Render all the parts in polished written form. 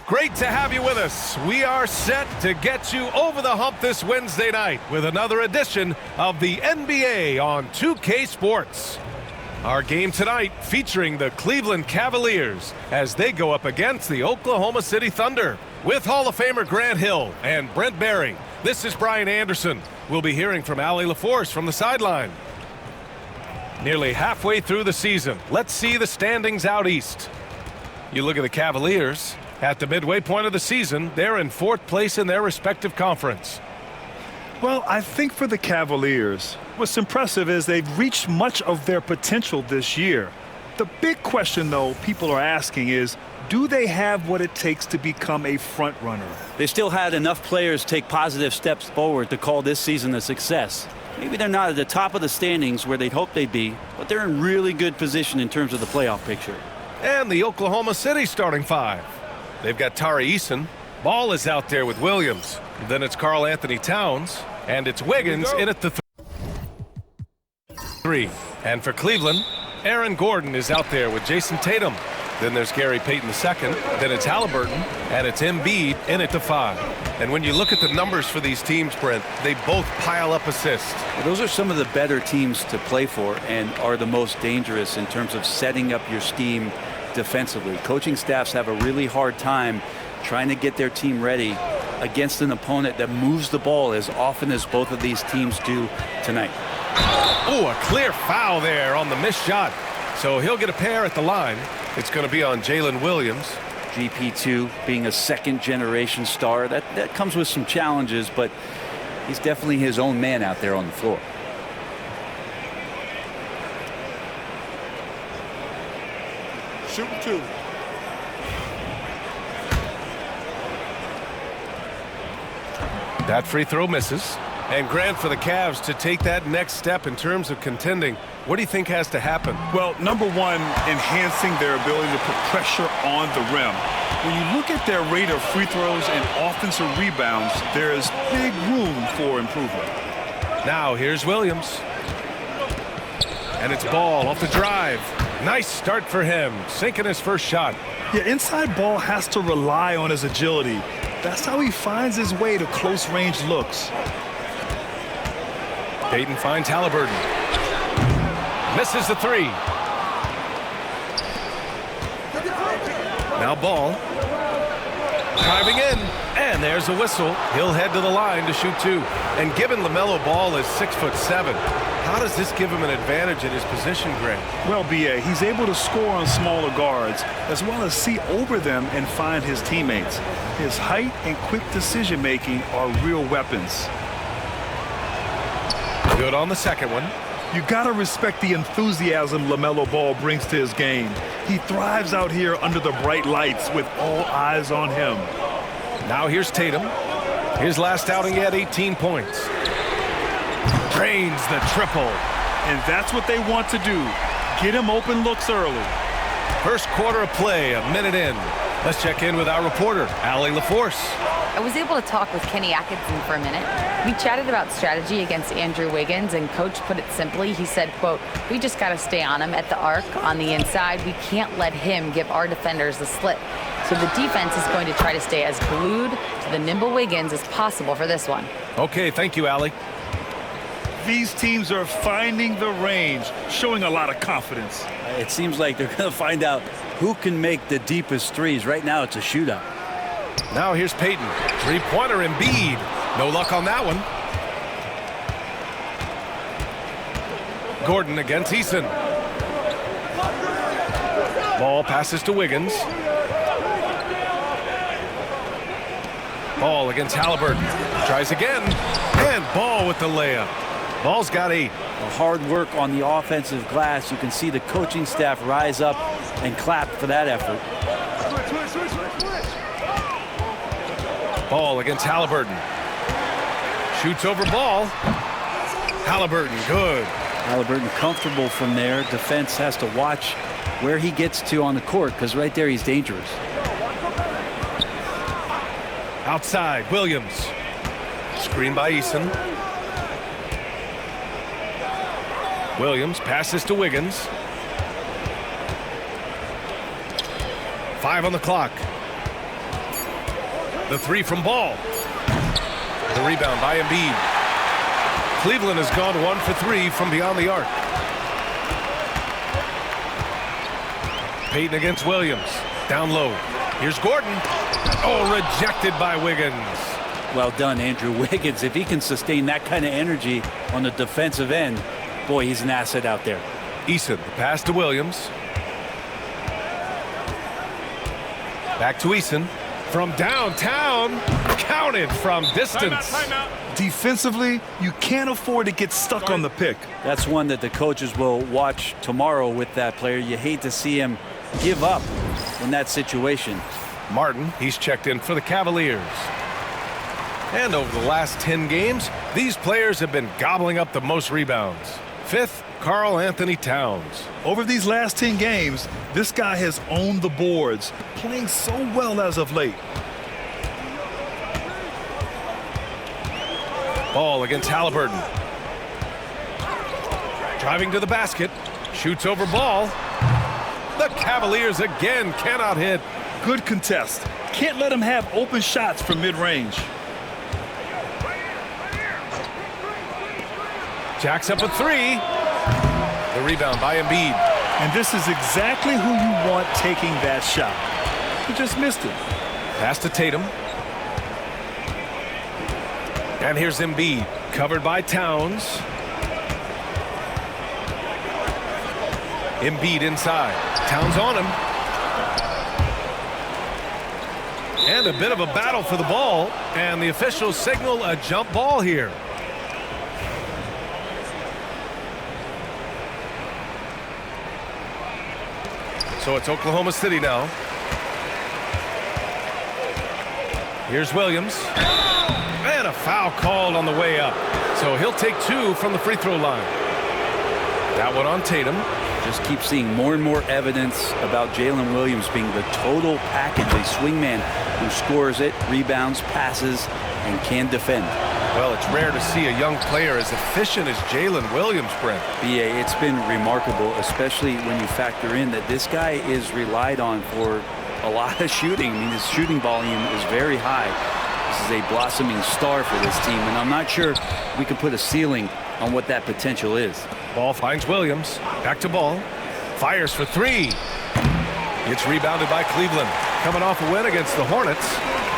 Great to have you with us. We are set to get you over the hump this Wednesday night with another edition of the NBA on 2K Sports. Our game tonight featuring the Cleveland Cavaliers as they go up against the Oklahoma City Thunder. With Hall of Famer Grant Hill and Brent Barry, this is Brian Anderson. We'll be hearing from Allie LaForce from the sideline. Nearly halfway through the season, let's see the standings out east. You look at the Cavaliers. At the midway point of the season, they're in 4th place in their respective conference. Well, I think for the Cavaliers, what's impressive is they've reached much of their potential this year. The big question, though, people are asking is, do they have what it takes to become a front runner? They still had enough players take positive steps forward to call this season a success. Maybe they're not at the top of the standings where they'd hoped they'd be, but they're in really good position in terms of the playoff picture. And the Oklahoma City starting 5. They've got Tari Eason. Ball is out there with Williams. Then it's Karl Anthony Towns. And it's Wiggins in at the 3. And for Cleveland, Aaron Gordon is out there with Jason Tatum. Then there's Gary Payton II. Then it's Halliburton. And it's Embiid in at the 5. And when you look at the numbers for these teams, Brent, they both pile up assists. Well, those are some of the better teams to play for and are the most dangerous in terms of setting up your scheme defensively. Coaching staffs have a really hard time trying to get their team ready against an opponent that moves the ball as often as both of these teams do tonight. Oh, a clear foul there on the missed shot. So he'll get a pair at the line. It's going to be on Jalen Williams. GP2 being a second-generation star, that comes with some challenges, but he's definitely his own man out there on the floor. Shoot 2. That free throw misses. And Grant, for the Cavs to take that next step in terms of contending, what do you think has to happen? Well, number one, enhancing their ability to put pressure on the rim. When you look at their rate of free throws and offensive rebounds, there's big room for improvement. Now here's Williams. And it's Ball off the drive. Nice start for him, sinking his first shot. Yeah, inside Ball has to rely on his agility. That's how he finds his way to close-range looks. Payton finds Halliburton. Misses the 3. Now Ball. Driving in. And there's a whistle. He'll head to the line to shoot 2. And given LaMelo Ball is 6'7", how does this give him an advantage in his position, Grant? Well, B.A., he's able to score on smaller guards as well as see over them and find his teammates. His height and quick decision-making are real weapons. Good on the second one. You got to respect the enthusiasm LaMelo Ball brings to his game. He thrives out here under the bright lights with all eyes on him. Now here's Tatum. His last outing, he had 18 points. Drains the triple. And that's what they want to do. Get him open looks early. First quarter of play, a minute in. Let's check in with our reporter, Allie LaForce. I was able to talk with Kenny Atkinson for a minute. We chatted about strategy against Andrew Wiggins, and Coach put it simply. He said, quote, "We just got to stay on him at the arc on the inside. We can't let him give our defenders the slip." So the defense is going to try to stay as glued to the nimble Wiggins as possible for this one. Okay, thank you, Allie. These teams are finding the range, showing a lot of confidence. It seems like they're going to find out who can make the deepest threes. Right now, it's a shootout. Now here's Payton. Three-pointer Embiid. No luck on that one. Gordon against Eason. Ball passes to Wiggins. Ball against Halliburton. Tries again. And Ball with the layup. Ball's got 8. Hard work on the offensive glass. You can see the coaching staff rise up and clap for that effort. Ball against Halliburton. Shoots over Ball. Halliburton, good. Halliburton comfortable from there. Defense has to watch where he gets to on the court, because right there he's dangerous. Outside, Williams. Screen by Eason. Williams passes to Wiggins. 5 on the clock. The three from Ball. The rebound by Embiid. Cleveland has gone 1 for 3 from beyond the arc. Payton against Williams. Down low. Here's Gordon. Oh, rejected by Wiggins. Well done, Andrew Wiggins. If he can sustain that kind of energy on the defensive end, boy, he's an asset out there. Eason, the pass to Williams. Back to Eason. From downtown. Counted from distance. Defensively, you can't afford to get stuck on the pick. That's one that the coaches will watch tomorrow with that player. You hate to see him give up in that situation. Martin, he's checked in for the Cavaliers. And over the last 10 games, these players have been gobbling up the most rebounds. 5th, Karl Anthony Towns. Over these last 10 games, this guy has owned the boards, playing so well as of late. Ball against Halliburton. Driving to the basket. Shoots over Ball. The Cavaliers again cannot hit. Good contest. Can't let him have open shots from mid-range. Jacks up a 3. The rebound by Embiid. And this is exactly who you want taking that shot. He just missed it. Pass to Tatum. And here's Embiid, covered by Towns. Embiid inside. Towns on him. And a bit of a battle for the ball. And the officials signal a jump ball here. So it's Oklahoma City now. Here's Williams. And a foul called on the way up. So he'll take 2 from the free throw line. That one on Tatum. Just keep seeing more and more evidence about Jalen Williams being the total package, a swingman who scores it, rebounds, passes, and can defend. Well, it's rare to see a young player as efficient as Jalen Williams, Brent. BA, it's been remarkable, especially when you factor in that this guy is relied on for a lot of shooting. I mean, his shooting volume is very high. This is a blossoming star for this team, and I'm not sure we can put a ceiling on what that potential is. Ball finds Williams. Back to Ball. Fires for 3. It's rebounded by Cleveland. Coming off a win against the Hornets.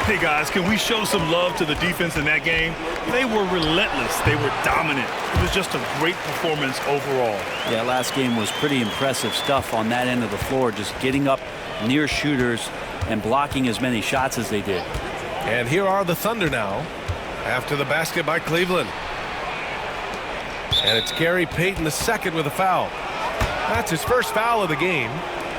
Hey, guys, can we show some love to the defense in that game? They were relentless. They were dominant. It was just a great performance overall. Yeah, last game was pretty impressive stuff on that end of the floor, just getting up near shooters and blocking as many shots as they did. And here are the Thunder now after the basket by Cleveland. And it's Gary Payton II with a foul. That's his first foul of the game.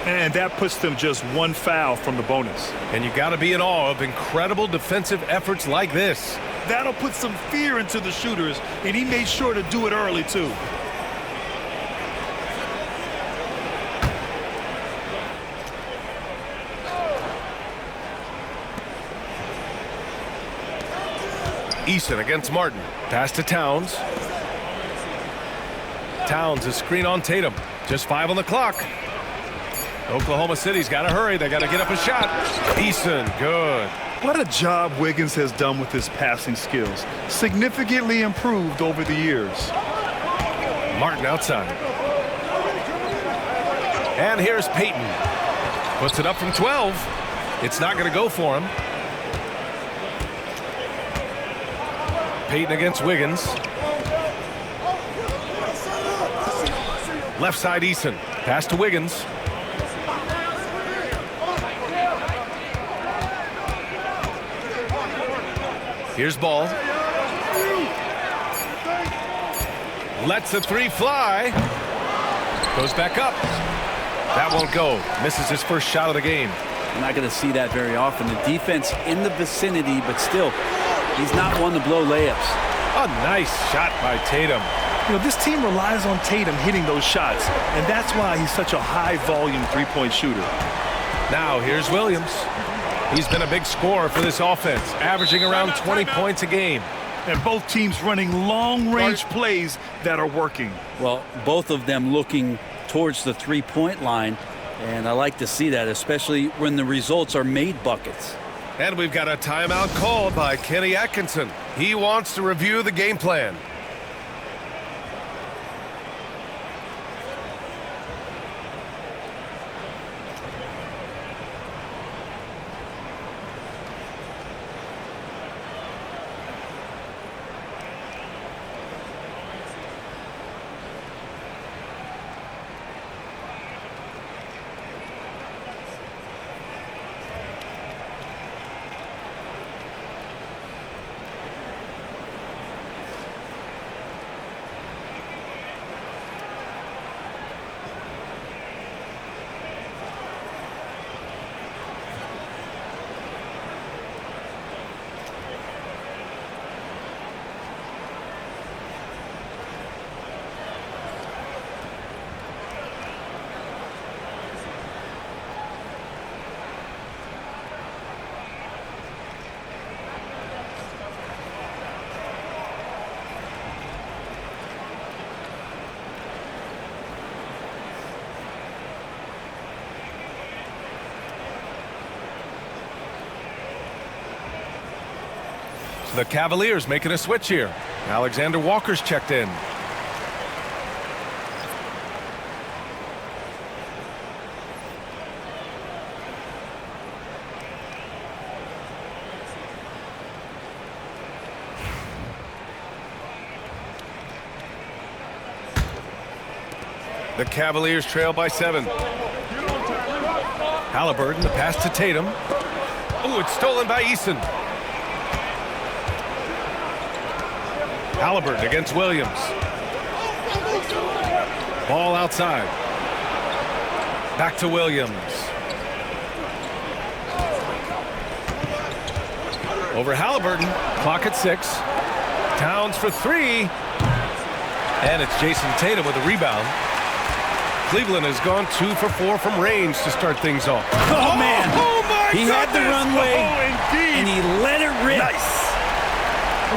And that puts them just 1 foul from the bonus. And you got to be in awe of incredible defensive efforts like this. That'll put some fear into the shooters, and he made sure to do it early, too. Eason against Martin. Pass to Towns. Towns, a screen on Tatum. Just 5 on the clock. Oklahoma City's got to hurry. They got to get up a shot. Eason, good. What a job Wiggins has done with his passing skills. Significantly improved over the years. Martin outside. And here's Payton. Puts it up from 12. It's not going to go for him. Payton against Wiggins. Left side Eason. Pass to Wiggins. Here's Ball. Lets the 3 fly. Goes back up. That won't go. Misses his first shot of the game. You're not going to see that very often. The defense in the vicinity, but still, he's not one to blow layups. A nice shot by Tatum. You know, this team relies on Tatum hitting those shots, and that's why he's such a high-volume three-point shooter. Now here's Williams. He's been a big scorer for this offense, averaging around 20 points a game. And both teams running long-range plays that are working. Well, both of them looking towards the three-point line, and I like to see that, especially when the results are made buckets. And we've got a timeout called by Kenny Atkinson. He wants to review the game plan. The Cavaliers making a switch here. Alexander Walker's checked in. The Cavaliers trail by 7. Halliburton, the pass to Tatum. Oh, it's stolen by Eason. Halliburton against Williams. Ball outside. Back to Williams. Over Halliburton. Clock at 6. Towns for 3. And it's Jason Tatum with a rebound. Cleveland has gone 2 for 4 from range to start things off. Oh, man. Oh, my He goodness. had the runway, and he let it rip. Nice.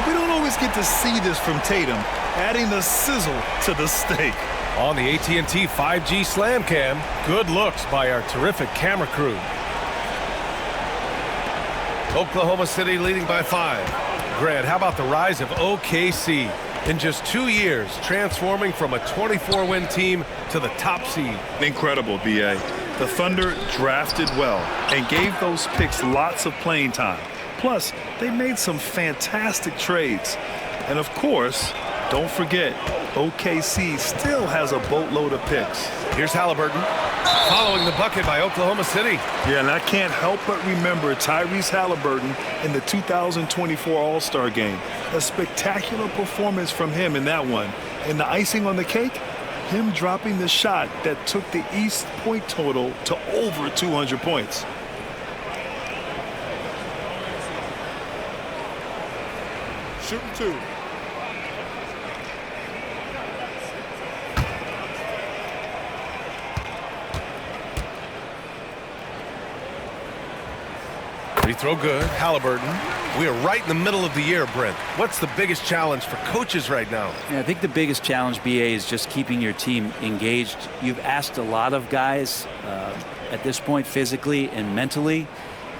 We don't always get to see this from Tatum, adding the sizzle to the steak. On the AT&T 5G Slam Cam, good looks by our terrific camera crew. Oklahoma City leading by 5. Grant, how about the rise of OKC? In just 2 years, transforming from a 24-win team to the top seed. Incredible, B.A. The Thunder drafted well and gave those picks lots of playing time. Plus, they made some fantastic trades. And of course, don't forget, OKC still has a boatload of picks. Here's Halliburton, following the bucket by Oklahoma City. Yeah, and I can't help but remember Tyrese Halliburton in the 2024 All-Star Game. A spectacular performance from him in that one. And the icing on the cake, him dropping the shot that took the East point total to over 200 points. Shooting 2. Free throw good. Halliburton. We are right in the middle of the year, Brent. What's the biggest challenge for coaches right now? Yeah, I think the biggest challenge, BA, is just keeping your team engaged. You've asked a lot of guys at this point, physically and mentally.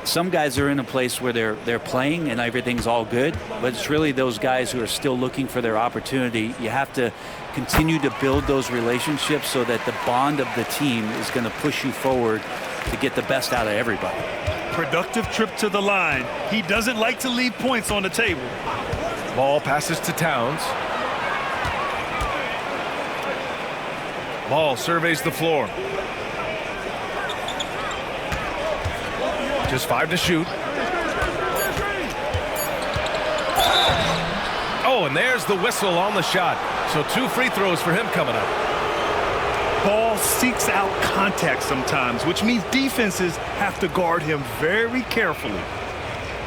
Some guys are in a place where they're playing and everything's all good, but it's really those guys who are still looking for their opportunity. You have to continue to build those relationships so that the bond of the team is going to push you forward to get the best out of everybody. Productive trip to the line. He doesn't like to leave points on the table. Ball passes to Towns. Ball surveys the floor. Just 5 to shoot. Oh, and there's the whistle on the shot. So 2 free throws for him coming up. Ball seeks out contact sometimes, which means defenses have to guard him very carefully.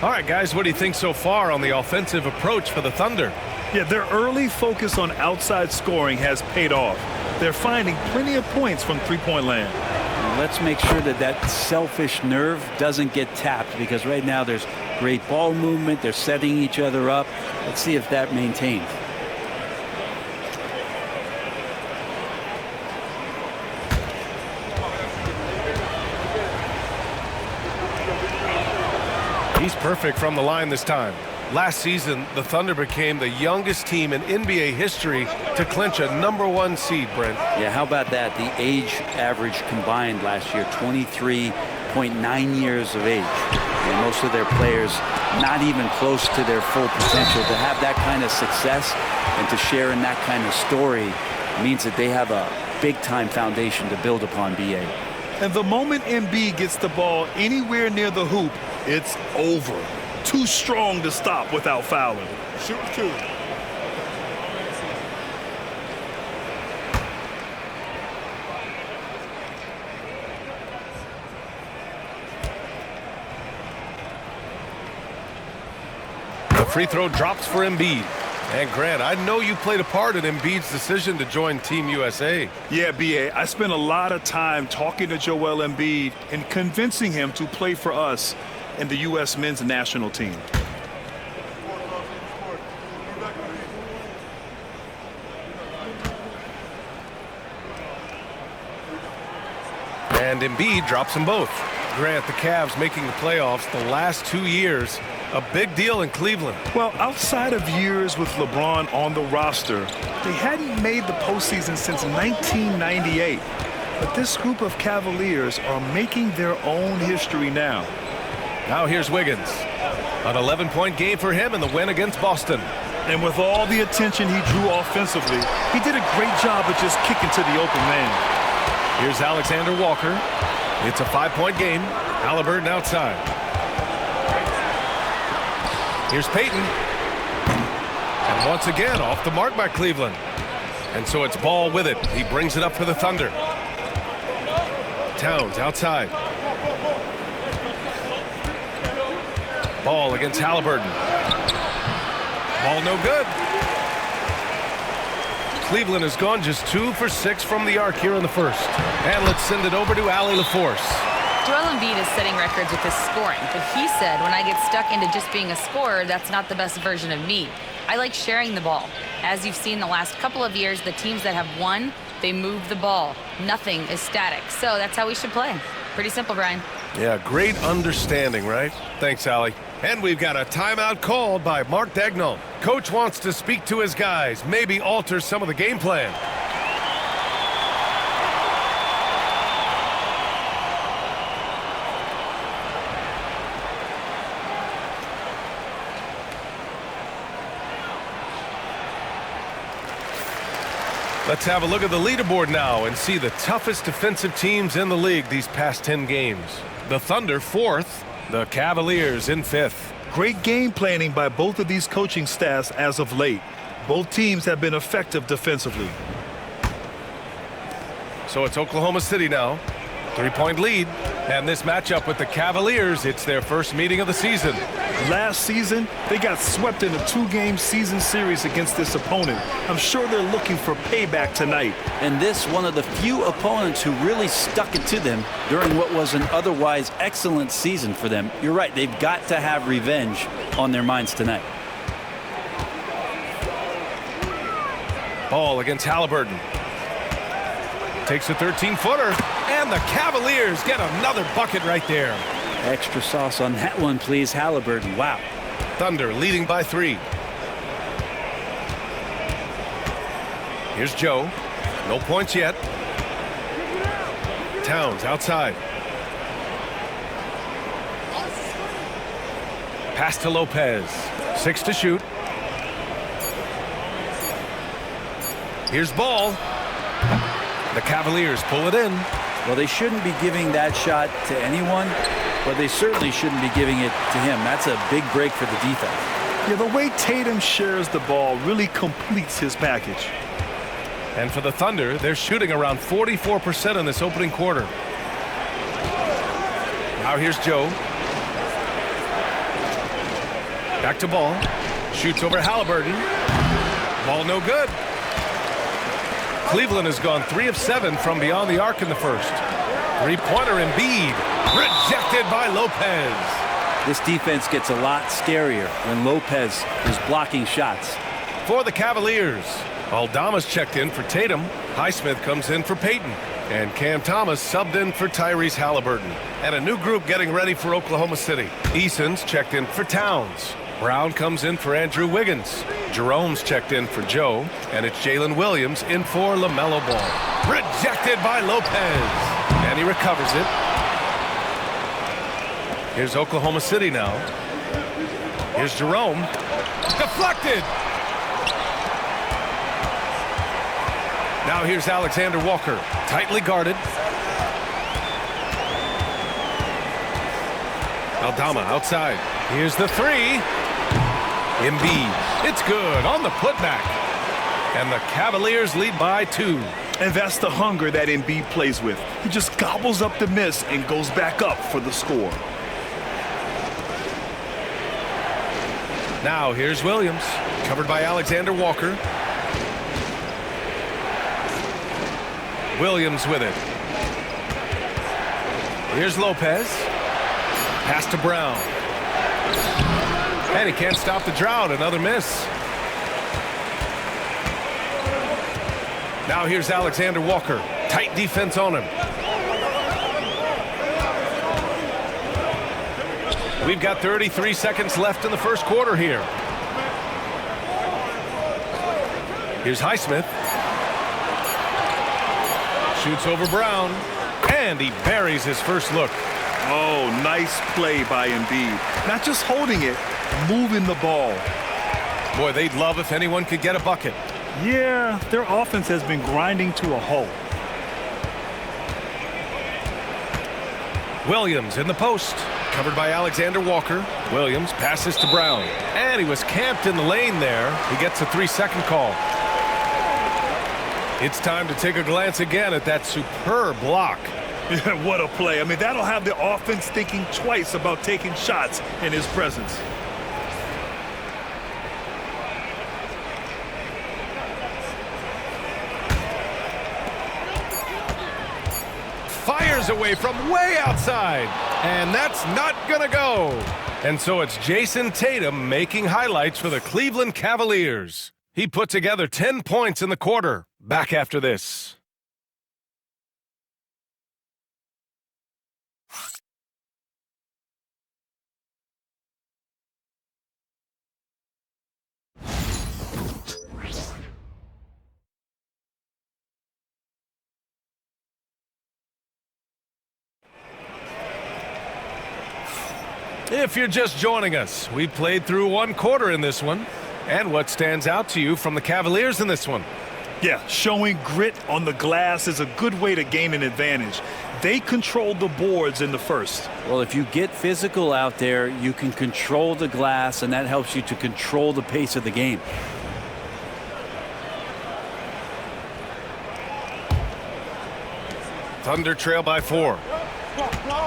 All right, guys, what do you think so far on the offensive approach for the Thunder? Yeah, their early focus on outside scoring has paid off. They're finding plenty of points from three-point land. Let's make sure that that selfish nerve doesn't get tapped, because right now there's great ball movement. They're setting each other up. Let's see if that maintains. perfect from the line this time. Last season, the Thunder became the youngest team in NBA history to clinch a #1 seed, Brent. Yeah, how about that? The age average combined last year, 23.9 years of age. And most of their players not even close to their full potential. To have that kind of success and to share in that kind of story means that they have a big-time foundation to build upon, BA. And the moment Embiid gets the ball anywhere near the hoop, it's over. Too strong to stop without fouling. Shoot 2. The free throw drops for Embiid. And Grant, I know you played a part in Embiid's decision to join Team USA. Yeah, BA, I spent a lot of time talking to Joel Embiid and convincing him to play for us in the U.S. men's national team. And Embiid drops them both. Grant, the Cavs making the playoffs the last 2 years. A big deal in Cleveland. Well, outside of years with LeBron on the roster, they hadn't made the postseason since 1998. But this group of Cavaliers are making their own history now. Now here's Wiggins. An 11-point game for him in the win against Boston. And with all the attention he drew offensively, he did a great job of just kicking to the open man. Here's Alexander Walker. It's a 5-point game. Halliburton outside. Here's Payton. And once again, off the mark by Cleveland. And so it's Ball with it. He brings it up for the Thunder. Towns outside. Ball against Halliburton. Ball no good. Cleveland has gone just 2 for 6 from the arc here in the first. And let's send it over to Allie LaForce. Joel Embiid is setting records with his scoring, but he said, when I get stuck into just being a scorer, that's not the best version of me. I like sharing the ball. As you've seen the last couple of years, the teams that have won, they move the ball. Nothing is static. So that's how we should play. Pretty simple, Brian. Yeah, great understanding, right? Thanks, Allie. And we've got a timeout called by Mark Daigneault. Coach wants to speak to his guys, maybe alter some of the game plan. Let's have a look at the leaderboard now and see the toughest defensive teams in the league these past 10 games. The Thunder 4th, the Cavaliers in 5th. Great game planning by both of these coaching staffs as of late. Both teams have been effective defensively. So it's Oklahoma City now. 3-point lead. And this matchup with the Cavaliers, it's their first meeting of the season. Last season, they got swept in a 2-game season series against this opponent. I'm sure they're looking for payback tonight. And this one of the few opponents who really stuck it to them during what was an otherwise excellent season for them. You're right, they've got to have revenge on their minds tonight. Ball against Halliburton. Takes a 13-footer, and the Cavaliers get another bucket right there. Extra sauce on that one, please, Halliburton. Wow. Thunder leading by 3. Here's Joe. No points yet. Towns outside. Pass to Lopez. 6 to shoot. Here's Ball. The Cavaliers pull it in. Well, they shouldn't be giving that shot to anyone, but they certainly shouldn't be giving it to him. That's a big break for the defense. Yeah, the way Tatum shares the ball really completes his package. And for the Thunder, they're shooting around 44% in this opening quarter. Now here's Joe. Back to Ball. Shoots over Halliburton. Ball no good. Cleveland has gone 3 of 7 from beyond the arc in the first. 3-pointer Embiid. Rejected by Lopez. This defense gets a lot scarier when Lopez is blocking shots. For the Cavaliers, Aldama's checked in for Tatum. Highsmith comes in for Peyton. And Cam Thomas subbed in for Tyrese Halliburton. And a new group getting ready for Oklahoma City. Eason's checked in for Towns. Brown comes in for Andrew Wiggins. Jerome's checked in for Joe. And it's Jalen Williams in for LaMelo Ball. Rejected by Lopez. And he recovers it. Here's Oklahoma City now. Here's Jerome. Deflected. Now here's Alexander Walker. Tightly guarded. Aldama outside. Here's the three. Embiid. It's good on the putback. And the Cavaliers lead by 2. And that's the hunger that Embiid plays with. He just gobbles up the miss and goes back up for the score. Now here's Williams. Covered by Alexander Walker. Williams with it. Here's Lopez. Pass to Brown. And he can't stop the drought. Another miss. Now here's Alexander Walker. Tight defense on him. We've got 33 seconds left in the first quarter here. Here's Highsmith. Shoots over Brown. And he buries his first look. Oh, nice play by Embiid. Not just holding it, moving the ball. Boy, they'd love if anyone could get a bucket. Yeah, their offense has been grinding to a halt. Williams in the post. Covered by Alexander Walker. Williams passes to Brown. And he was camped in the lane there. He gets a 3-second call. It's time to take a glance again at that superb block. What a play. I mean, that'll have the offense thinking twice about taking shots in his presence. Fires away from way outside. And that's not going to go. And so it's Jason Tatum making highlights for the Cleveland Cavaliers. He put together 10 points in the quarter. Back after this. If you're just joining us, we played through one quarter in this one. And what stands out to you from the Cavaliers in this one? Yeah, showing grit on the glass is a good way to gain an advantage. They controlled the boards in the first. Well, if you get physical out there, you can control the glass, and that helps you to control the pace of the game. Thunder trail by 4.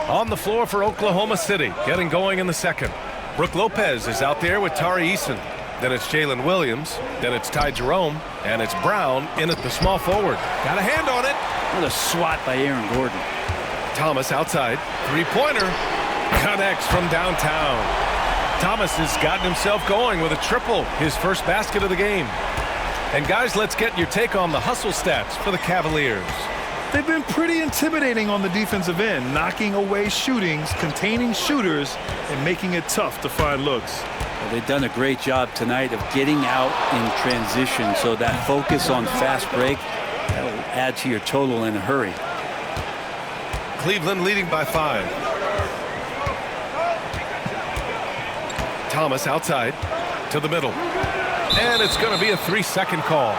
On the floor for Oklahoma City, getting going in the second. Brook Lopez is out there with Tari Eason. Then it's Jalen Williams. Then it's Ty Jerome. And it's Brown in at the small forward. Got a hand on it. What a swat by Aaron Gordon. Thomas outside. Three-pointer. Connects from downtown. Thomas has gotten himself going with a triple. His first basket of the game. And guys, let's get your take on the hustle stats for the Cavaliers. They've been pretty intimidating on the defensive end, knocking away shootings, containing shooters, and making it tough to find looks. Well, they've done a great job tonight of getting out in transition, so that focus on fast break, that'll add to your total in a hurry. Cleveland leading by 5. Thomas outside to the middle. And it's going to be a 3-second call.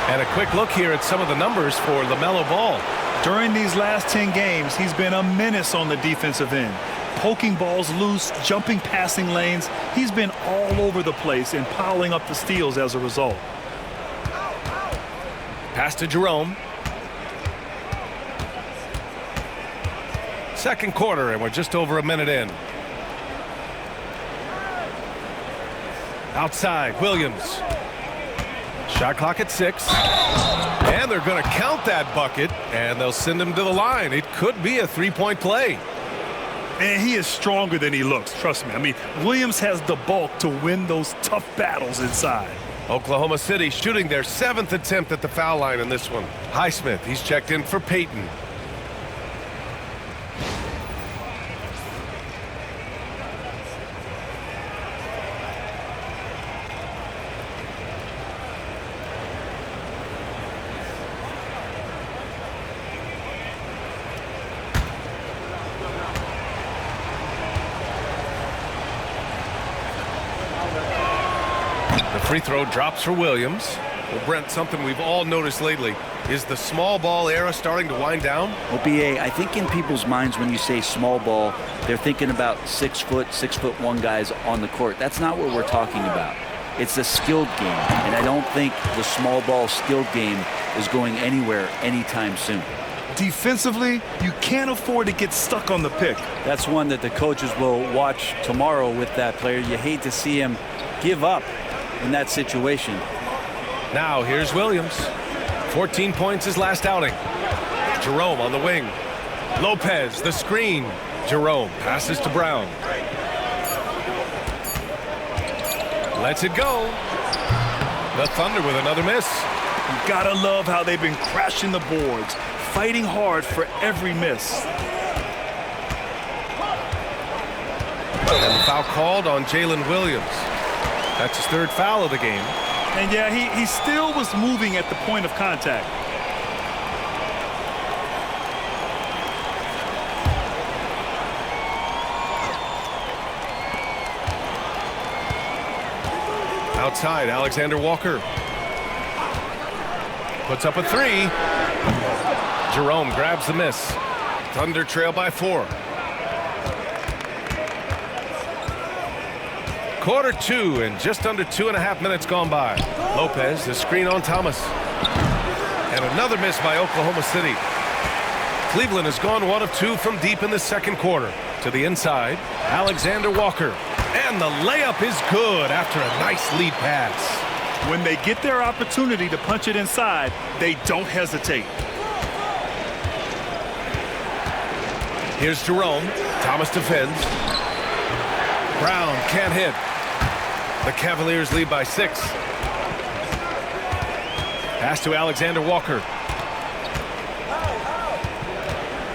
And a quick look here at some of the numbers for LaMelo Ball. During these last 10 games, he's been a menace on the defensive end. Poking balls loose, jumping passing lanes. He's been all over the place and piling up the steals as a result. Pass to Jerome. Second quarter, and we're just over a minute in. Outside, Williams. Shot clock at 6. And they're going to count that bucket, and they'll send him to the line. It could be a 3-point play. And he is stronger than he looks, trust me. I mean, Williams has the bulk to win those tough battles inside. Oklahoma City shooting their 7th attempt at the foul line in this one. Highsmith, he's checked in for Peyton. Free throw drops for Williams. Well, Brent, something we've all noticed lately is the small ball era starting to wind down. Well, BA, I think in people's minds when you say small ball, they're thinking about 6'1" guys on the court. That's not what we're talking about. It's a skilled game, and I don't think the small ball skilled game is going anywhere anytime soon. Defensively, you can't afford to get stuck on the pick. That's one that the coaches will watch tomorrow with that player. You hate to see him give up in that situation. Now here's Williams. 14 points his last outing. Jerome on the wing. Lopez, the screen. Jerome passes to Brown. Lets it go. The Thunder with another miss. You gotta love how they've been crashing the boards, fighting hard for every miss. And the foul called on Jalen Williams. That's his 3rd foul of the game. And yeah, he still was moving at the point of contact. Outside, Alexander Walker puts up a 3. Jerome grabs the miss. Thunder trail by 4. Quarter 2 and just under 2.5 minutes gone by. Lopez, the screen on Thomas. And another miss by Oklahoma City. Cleveland has gone 1 of 2 from deep in the second quarter. To the inside, Alexander Walker. And the layup is good after a nice lead pass. When they get their opportunity to punch it inside, they don't hesitate. Here's Jerome. Thomas defends. Brown can't hit. The Cavaliers lead by 6. Pass to Alexander Walker.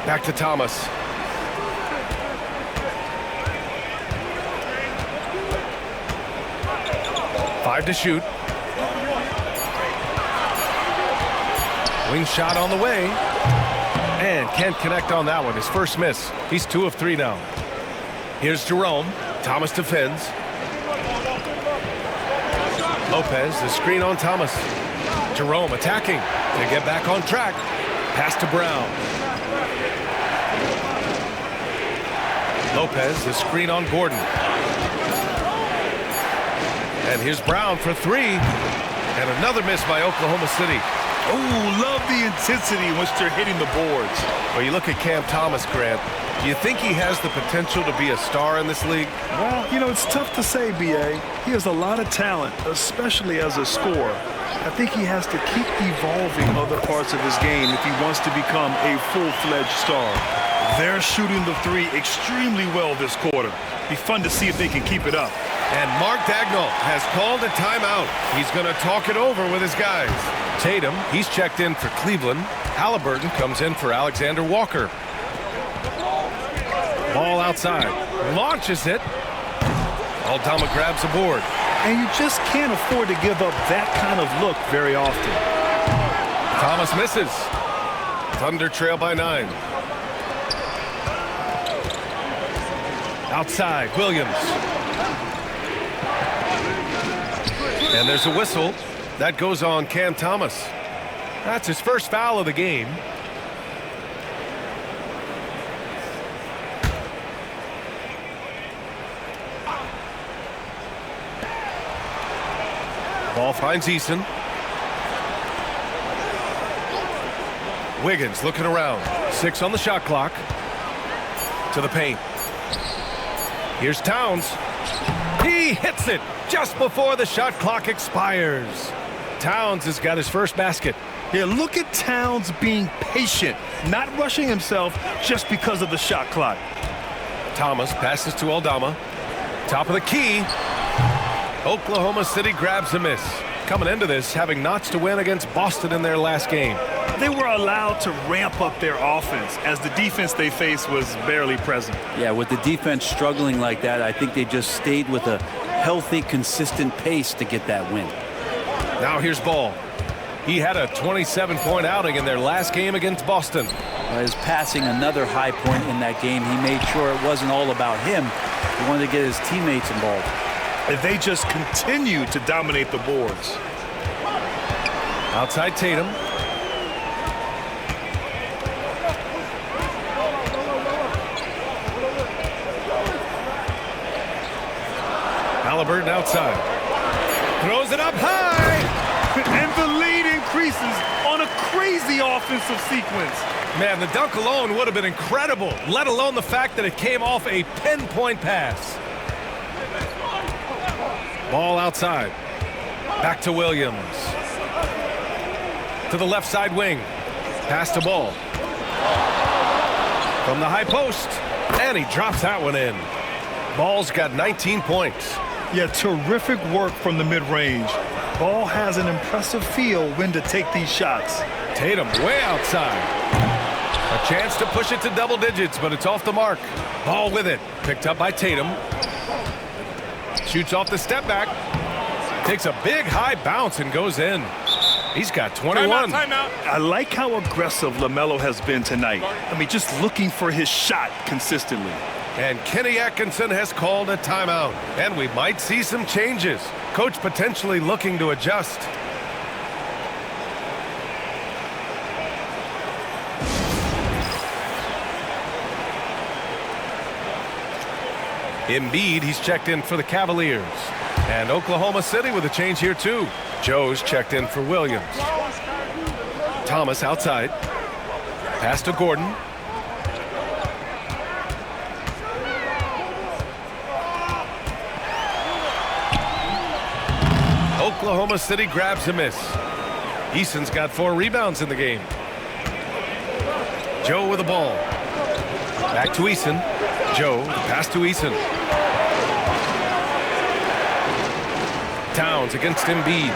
Back to Thomas. Five to shoot. Wing shot on the way. And can't connect on that one. His first miss. He's 2 of 3 now. Here's Jerome. Thomas defends. Lopez, the screen on Thomas. Jerome attacking to get back on track. Pass to Brown. Lopez, the screen on Gordon. And here's Brown for 3. And another miss by Oklahoma City. Oh, love the intensity in which they're hitting the boards. Well, you look at Cam Thomas, Grant. Do you think he has the potential to be a star in this league? Well, you know, it's tough to say, B.A. He has a lot of talent, especially as a scorer. I think he has to keep evolving other parts of his game if he wants to become a full-fledged star. They're shooting the 3 extremely well this quarter. Be fun to see if they can keep it up. And Mark Dagnall has called a timeout. He's going to talk it over with his guys. Tatum, he's checked in for Cleveland. Halliburton comes in for Alexander Walker. Ball outside. Launches it. Aldama grabs the board. And you just can't afford to give up that kind of look very often. Thomas misses. Thunder trail by 9. Outside, Williams. And there's a whistle. That goes on Cam Thomas. That's his first foul of the game. Ball finds Eason. Wiggins looking around. 6 on the shot clock. To the paint. Here's Towns. He hits it just before the shot clock expires. Towns has got his first basket. Yeah, look at Towns being patient, not rushing himself just because of the shot clock. Thomas passes to Aldama. Top of the key. Oklahoma City grabs a miss. coming into this having notched to win against Boston in their last game. They were allowed to ramp up their offense as the defense they faced was barely present. Yeah, with the defense struggling like that, I think they just stayed with a healthy, consistent pace to get that win. Now here's Ball. He had a 27-point outing in their last game against Boston. His passing, another high point in that game. He made sure it wasn't all about him. He wanted to get his teammates involved. And they just continue to dominate the boards. Outside Tatum. Halliburton outside. Throws it up high. And the lead increases on a crazy offensive sequence. Man, the dunk alone would have been incredible, let alone the fact that it came off a pinpoint pass. Ball outside. Back to Williams. To the left side wing. Pass to Ball. From the high post. And he drops that one in. Ball's got 19 points. Yeah, terrific work from the mid-range. Ball has an impressive feel when to take these shots. Tatum way outside. A chance to push it to double digits, but it's off the mark. Ball with it. Picked up by Tatum. Shoots off the step back. Takes a big high bounce and goes in. He's got 21. Timeout. I like how aggressive LaMelo has been tonight. I mean, just looking for his shot consistently. And Kenny Atkinson has called a timeout. And we might see some changes. Coach potentially looking to adjust. Embiid, he's checked in for the Cavaliers. And Oklahoma City with a change here too. Joe's checked in for Williams. Thomas outside. Pass to Gordon. Oklahoma City grabs a miss. Eason's got 4 rebounds in the game. Joe with the ball. Back to Eason. Joe, pass to Eason. Towns against Embiid.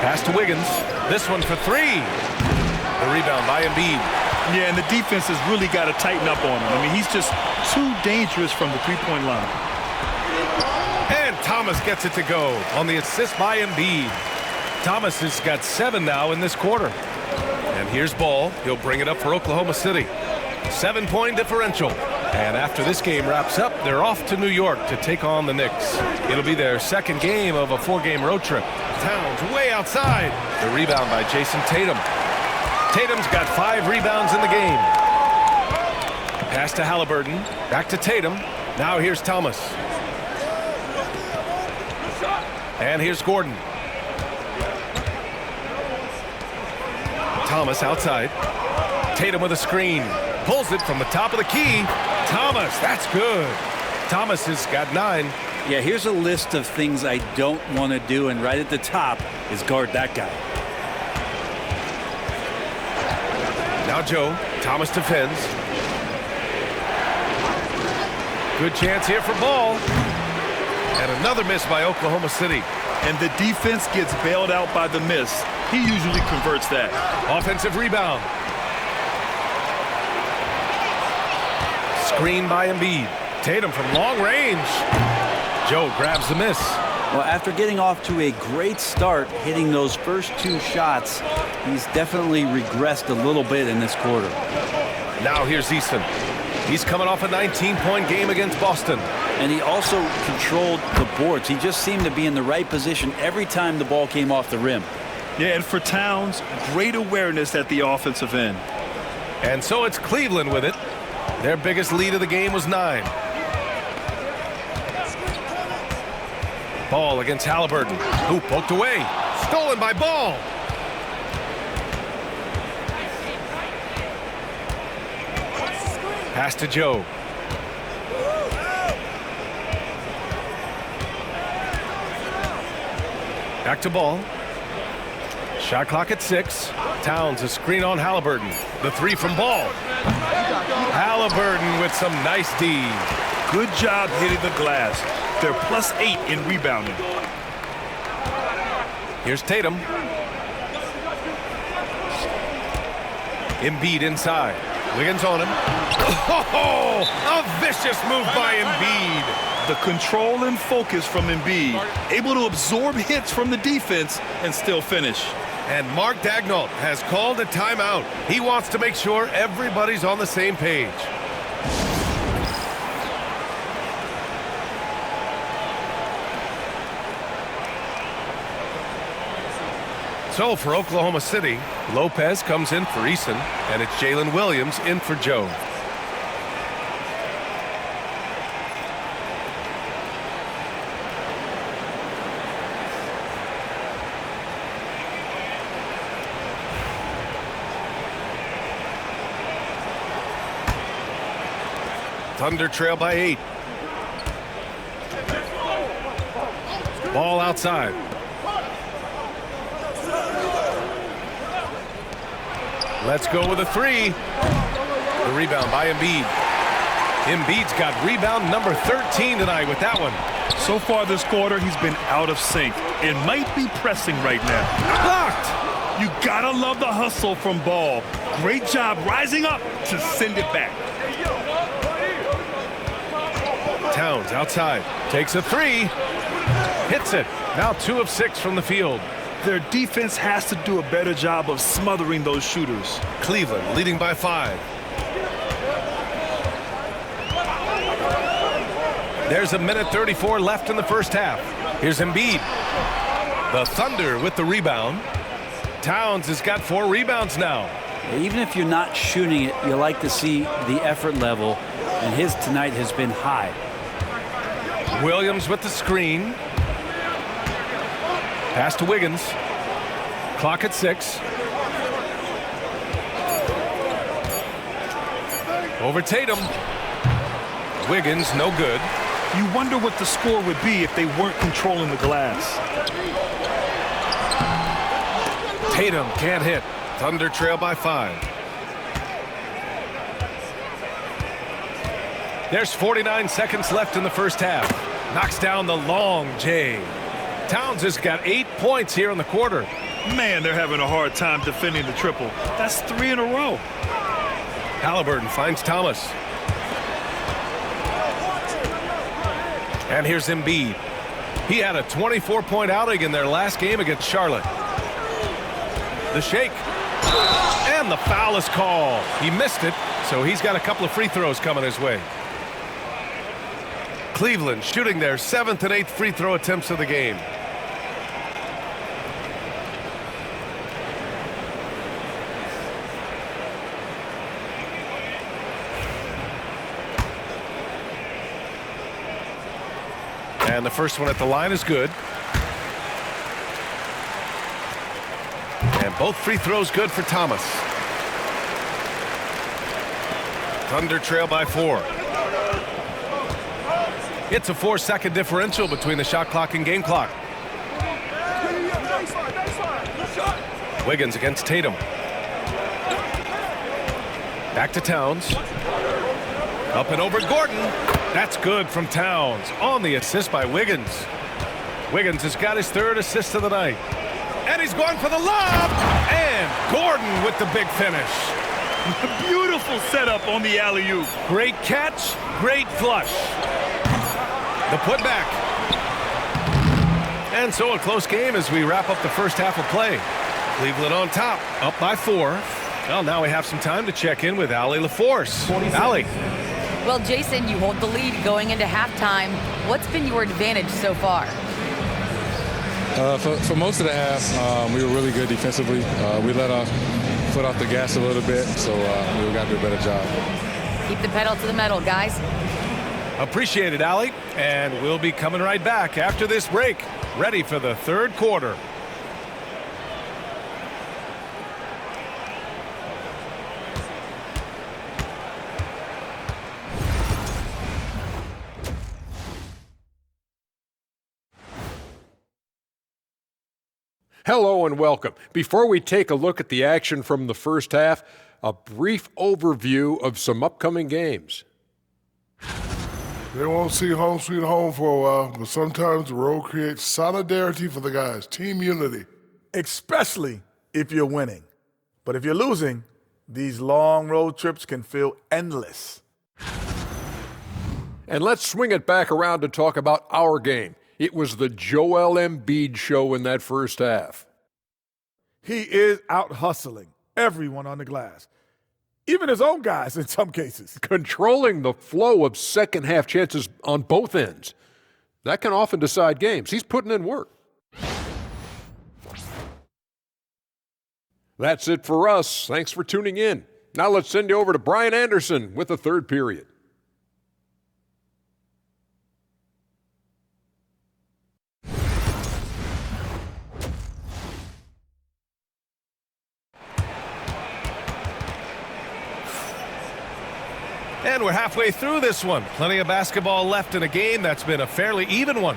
Pass to Wiggins. This one for 3. The rebound by Embiid. Yeah, and the defense has really got to tighten up on him. I mean, he's just too dangerous from the three-point line. And Thomas gets it to go on the assist by Embiid. Thomas has got 7 now in this quarter. And here's Ball. He'll bring it up for Oklahoma City. 7-point differential. And after this game wraps up, they're off to New York to take on the Knicks. It'll be their second game of a 4-game road trip. Towns way outside. The rebound by Jason Tatum. Tatum's got 5 rebounds in the game. Pass to Halliburton. Back to Tatum. Now here's Thomas. And here's Gordon. Thomas outside. Tatum with a screen. Pulls it from the top of the key. Thomas, that's good. Thomas has got 9. Yeah, here's a list of things I don't want to do, and right at the top is guard that guy. Now Joe. Thomas defends. Good chance here for Ball. And another miss by Oklahoma City. And the defense gets bailed out by the miss. He usually converts that. Offensive rebound. Screen by Embiid. Tatum from long range. Joe grabs the miss. Well, after getting off to a great start, hitting those first 2 shots, he's definitely regressed a little bit in this quarter. Now here's Easton. He's coming off a 19-point game against Boston. And he also controlled the boards. He just seemed to be in the right position every time the ball came off the rim. Yeah, and for Towns, great awareness at the offensive end. And so it's Cleveland with it. Their biggest lead of the game was 9. Ball against Halliburton. Who poked away. Stolen by Ball. Pass to Joe. Back to Ball. Shot clock at 6. Towns a screen on Halliburton. The 3 from Ball. Halliburton with some nice D. Good job hitting the glass. They're +8 in rebounding. Here's Tatum. Embiid inside. Wiggins on him. Oh, a vicious move by Embiid. The control and focus from Embiid, able to absorb hits from the defense and still finish. And Mark Daigneault has called a timeout. He wants to make sure everybody's on the same page. So for Oklahoma City, Lopez comes in for Eason, and it's Jalen Williams in for Joe. Thunder trail by 8. Ball outside. Let's go with a 3. The rebound by Embiid. Embiid's got rebound number 13 tonight with that one. So far this quarter, he's been out of sync and might be pressing right now. Blocked! You gotta love the hustle from Ball. Great job rising up to send it back. Towns outside. Takes a 3. Hits it. Now 2 of 6 from the field. Their defense has to do a better job of smothering those shooters. Cleveland leading by 5. There's a minute 34 left in the first half. Here's Embiid. The Thunder with the rebound. Towns has got 4 rebounds now. Even if you're not shooting it, you like to see the effort level, and his tonight has been high. Williams with the screen. Pass to Wiggins. Clock at 6. Over Tatum. Wiggins, no good. You wonder what the score would be if they weren't controlling the glass. Tatum can't hit. Thunder trail by 5. There's 49 seconds left in the first half. Knocks down the long J. Towns has got 8 points here in the quarter. Man, they're having a hard time defending the triple. That's 3 in a row. Halliburton finds Thomas. And here's Embiid. He had a 24-point outing in their last game against Charlotte. The shake. And the foul is called. He missed it, so he's got a couple of free throws coming his way. Cleveland shooting their 7th and 8th free throw attempts of the game. And the first one at the line is good. And both free throws good for Thomas. Thunder trail by 4. It's a 4-second differential between the shot clock and game clock. Wiggins against Tatum. Back to Towns. Up and over Gordon. That's good from Towns on the assist by Wiggins. Wiggins has got his 3rd assist of the night. And he's going for the lob. And Gordon with the big finish. Beautiful setup on the alley-oop. Great catch, great flush. The putback. And so a close game as we wrap up the first half of play. Cleveland on top, up by 4. Well, now we have some time to check in with Allie LaForce. Allie. Well, Jason, you hold the lead going into halftime. What's been your advantage so far? For most of the half, we were really good defensively. We let our foot off the gas a little bit, so we got to do a better job. Keep the pedal to the metal, guys. Appreciate it, Allie. And we'll be coming right back after this break, ready for the 3rd quarter. Hello and welcome. Before we take a look at the action from the first half, a brief overview of some upcoming games. They won't see home sweet home for a while, but sometimes the road creates solidarity for the guys, team unity. Especially if you're winning. But if you're losing, these long road trips can feel endless. And let's swing it back around to talk about our game. It was the Joel Embiid show in that first half. He is out hustling everyone on the glass, even his own guys in some cases. Controlling the flow of second-half chances on both ends. That can often decide games. He's putting in work. That's it for us. Thanks for tuning in. Now let's send you over to Brian Anderson with the third period. And we're halfway through this one. Plenty of basketball left in a game that's been a fairly even one.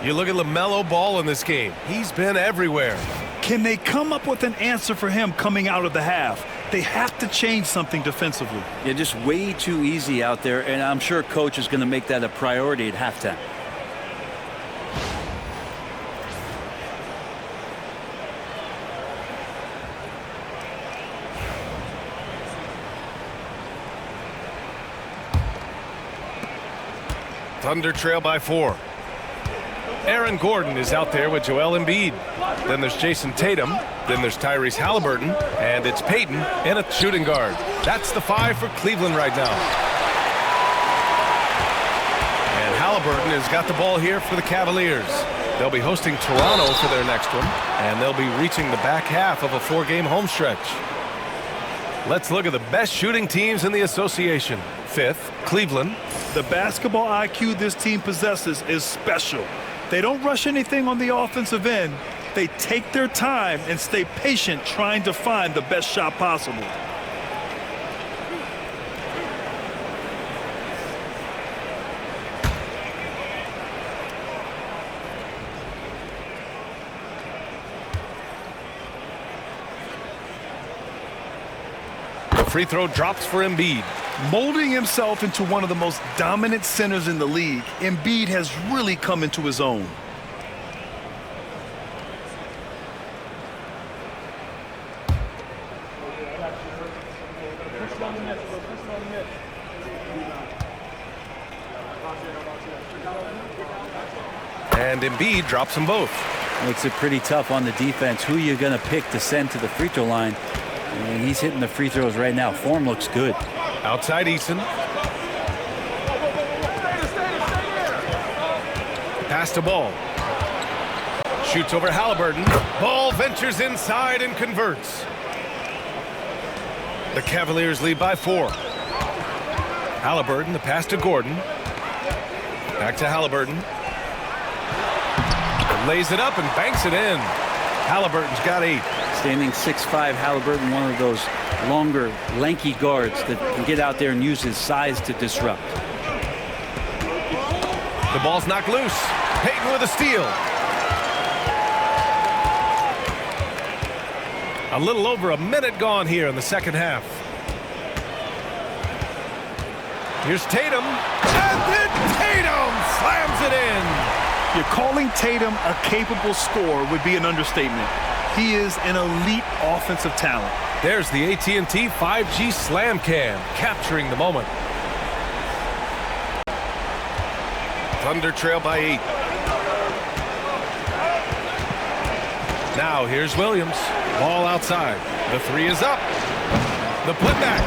You look at LaMelo Ball in this game. He's been everywhere. Can they come up with an answer for him coming out of the half? They have to change something defensively. Yeah, just way too easy out there, and I'm sure coach is going to make that a priority at halftime. Thunder trail by 4. Aaron Gordon is out there with Joel Embiid. Then there's Jason Tatum. Then there's Tyrese Halliburton. And it's Payton in a shooting guard. That's the 5 for Cleveland right now. And Halliburton has got the ball here for the Cavaliers. They'll be hosting Toronto for their next one. And they'll be reaching the back half of a 4-game homestretch. Let's look at the best shooting teams in the association. 5th, Cleveland. The basketball IQ this team possesses is special. They don't rush anything on the offensive end. They take their time and stay patient trying to find the best shot possible. The free throw drops for Embiid. Molding himself into one of the most dominant centers in the league, Embiid has really come into his own. And Embiid drops them both. Makes it pretty tough on the defense. Who you're going to pick to send to the free throw line. And he's hitting the free throws right now. Form looks good. Outside Eason. Pass to Ball. Shoots over Halliburton. Ball ventures inside and converts. The Cavaliers lead by 4. Halliburton, the pass to Gordon. Back to Halliburton. Lays it up and banks it in. Halliburton's got 8. Standing 6'5", Halliburton, one of those longer, lanky guards that can get out there and use his size to disrupt. The ball's knocked loose. Payton with a steal. A little over a minute gone here in the second half. Here's Tatum. And then Tatum slams it in. You're calling Tatum a capable scorer would be an understatement. He is an elite offensive talent. There's the AT&T 5G Slam Cam, capturing the moment. Thunder trail by 8. Now here's Williams. Ball outside. The 3 is up. The putback.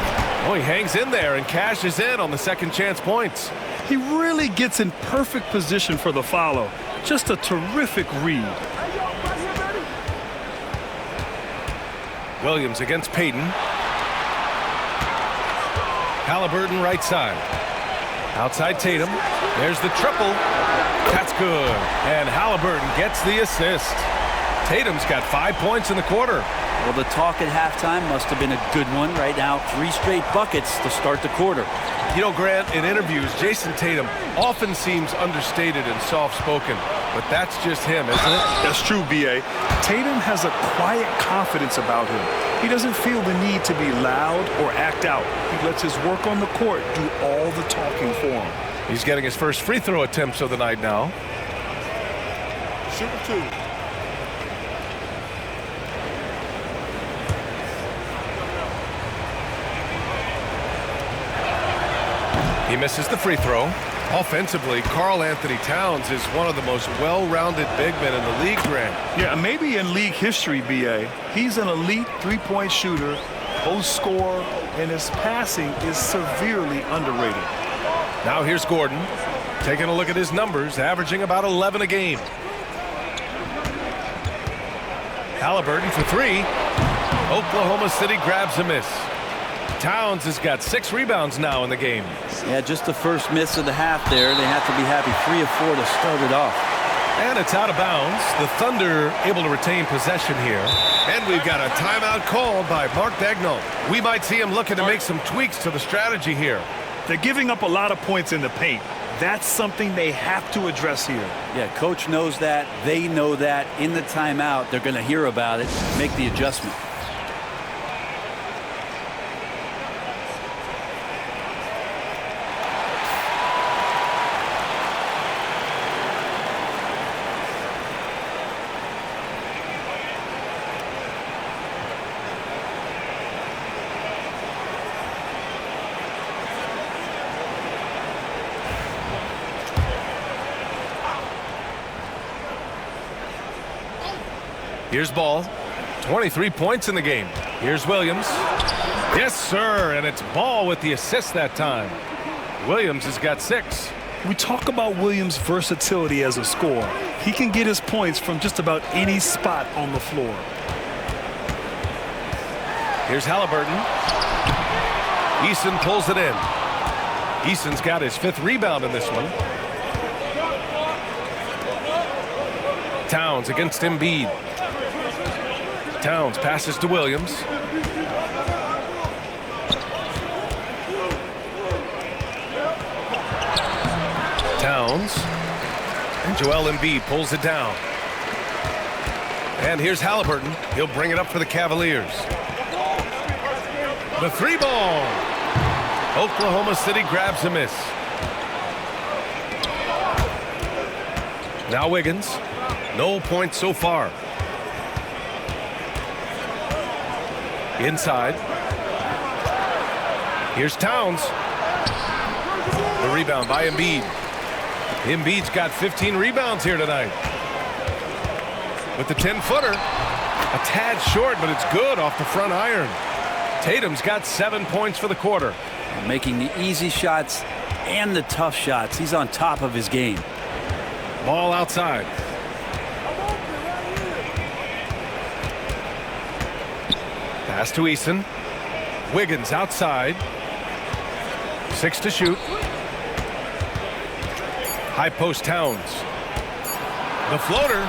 Oh, he hangs in there and cashes in on the second chance points. He really gets in perfect position for the follow. Just a terrific read. Williams against Payton. Halliburton right side. Outside Tatum. There's the triple. That's good. And Halliburton gets the assist. Tatum's got 5 points in the quarter. Well, the talk at halftime must have been a good one. Right now, 3 straight buckets to start the quarter. You know, Grant, in interviews, Jason Tatum often seems understated and soft-spoken, but that's just him, isn't it? That's true, B.A. Tatum has a quiet confidence about him. He doesn't feel the need to be loud or act out. He lets his work on the court do all the talking for him. He's getting his first free throw attempts of the night now. Shooting 2. He misses the free throw. Offensively, Karl Anthony Towns is one of the most well-rounded big men in the league, Grant. Yeah, maybe in league history, BA. He's an elite three-point shooter, post scorer, and his passing is severely underrated. Now here's Gordon, taking a look at his numbers, averaging about 11 a game. Halliburton for 3. Oklahoma City grabs a miss. Towns has got 6 rebounds now in the game. Yeah, just the first miss of the half there. They have to be happy. 3 of 4 to start it off. And it's out of bounds. The Thunder able to retain possession here. And we've got a timeout called by Mark Daigneault. We might see him looking to make some tweaks to the strategy here. They're giving up a lot of points in the paint. That's something they have to address here. Yeah, coach knows that. They know that. In the timeout, they're going to hear about it, make the adjustment. Here's Ball. 23 points in the game. Here's Williams. Yes, sir, and it's Ball with the assist that time. Williams has got 6. We talk about Williams' versatility as a scorer. He can get his points from just about any spot on the floor. Here's Halliburton. Eason pulls it in. Eason's got his 5th rebound in this one. Towns against Embiid. Towns passes to Williams. Towns. And Joel Embiid pulls it down. And here's Halliburton. He'll bring it up for the Cavaliers. The 3-ball. Oklahoma City grabs a miss. Now Wiggins. No points so far. Inside. Here's Towns. The rebound by Embiid. Embiid's got 15 rebounds here tonight. With the 10-footer. A tad short, but it's good off the front iron. Tatum's got 7 points for the quarter. Making the easy shots and the tough shots. He's on top of his game. Ball outside. Pass to Eason. Wiggins outside. 6 to shoot. High post Towns. The floater.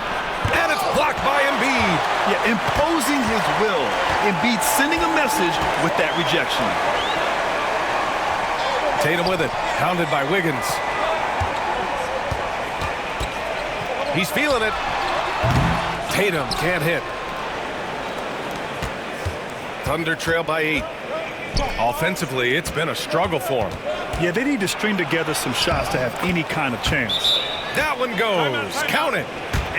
And it's blocked by Embiid. Yeah, imposing his will. Embiid sending a message with that rejection. Tatum with it. Pounded by Wiggins. He's feeling it. Tatum can't hit. Thunder trail by 8. Offensively, it's been a struggle for him. Yeah, they need to string together some shots to have any kind of chance. That one goes. Count it.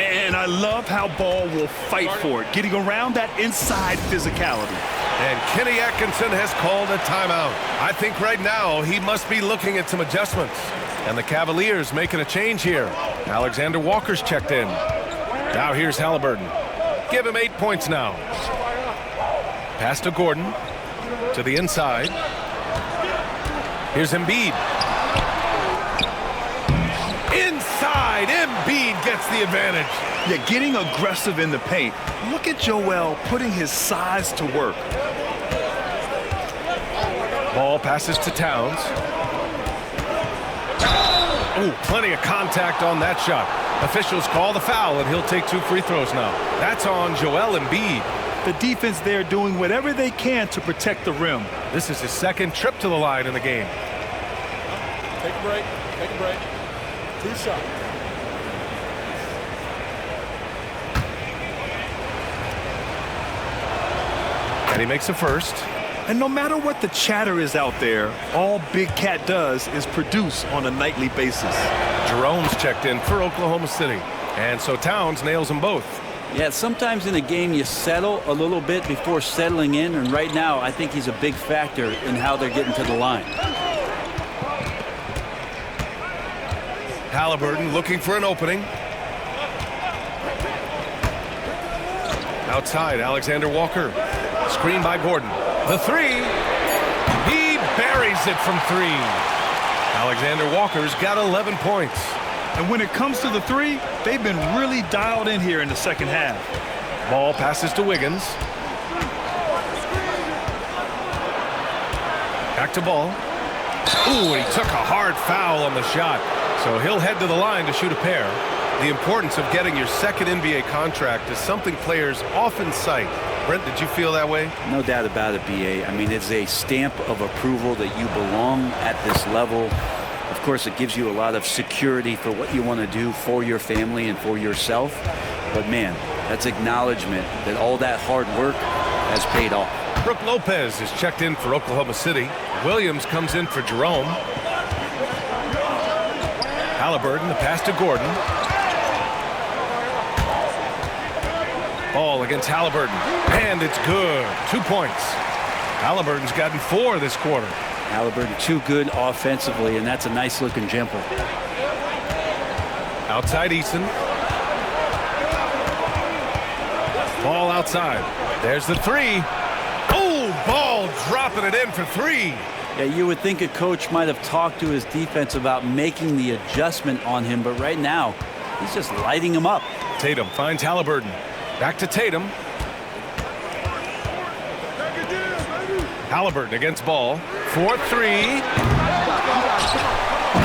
And I love how Ball will fight for it, getting around that inside physicality. And Kenny Atkinson has called a timeout. I think right now he must be looking at some adjustments. And the Cavaliers making a change here. Alexander Walker's checked in. Now here's Halliburton. Give him 8 points now. Pass to Gordon. To the inside. Here's Embiid. Inside. Embiid gets the advantage. Yeah, getting aggressive in the paint. Look at Joel putting his size to work. Ball passes to Towns. Oh, plenty of contact on that shot. Officials call the foul, and he'll take 2 free throws now. That's on Joel Embiid. The defense there doing whatever they can to protect the rim. This is his 2nd trip to the line in the game. Take a break. Take a break. 2 shots. And he makes a first. And no matter what the chatter is out there, all Big Cat does is produce on a nightly basis. Jerome's checked in for Oklahoma City. And so Towns nails them both. Yeah, sometimes in a game you settle a little bit before settling in, and right now I think he's a big factor in how they're getting to the line. Halliburton looking for an opening. Outside, Alexander Walker. Screen by Gordon. The three. He buries it from three. Alexander Walker's got 11 points. And when it comes to the three, they've been really dialed in here in the second half. Ball passes to Wiggins. Back to Ball. Ooh, and he took a hard foul on the shot. So he'll head to the line to shoot a pair. The importance of getting your second NBA contract is something players often cite. Brent, did you feel that way? No doubt about it, BA. I mean, it's a stamp of approval that you belong at this level. Of course, it gives you a lot of security for what you want to do for your family and for yourself. But man, that's acknowledgement that all that hard work has paid off. Brook Lopez is checked in for Oklahoma City. Williams comes in for Jerome. Halliburton, the pass to Gordon. Ball against Halliburton, and it's good. 2 points. Halliburton's gotten 4 this quarter. Halliburton too good offensively, and that's a nice looking jumper. Outside Eason. Ball outside. There's the three. Oh, Ball dropping it in for 3. Yeah, you would think a coach might have talked to his defense about making the adjustment on him, but right now, he's just lighting him up. Tatum finds Halliburton. Back to Tatum. Halliburton against Ball. 4-3.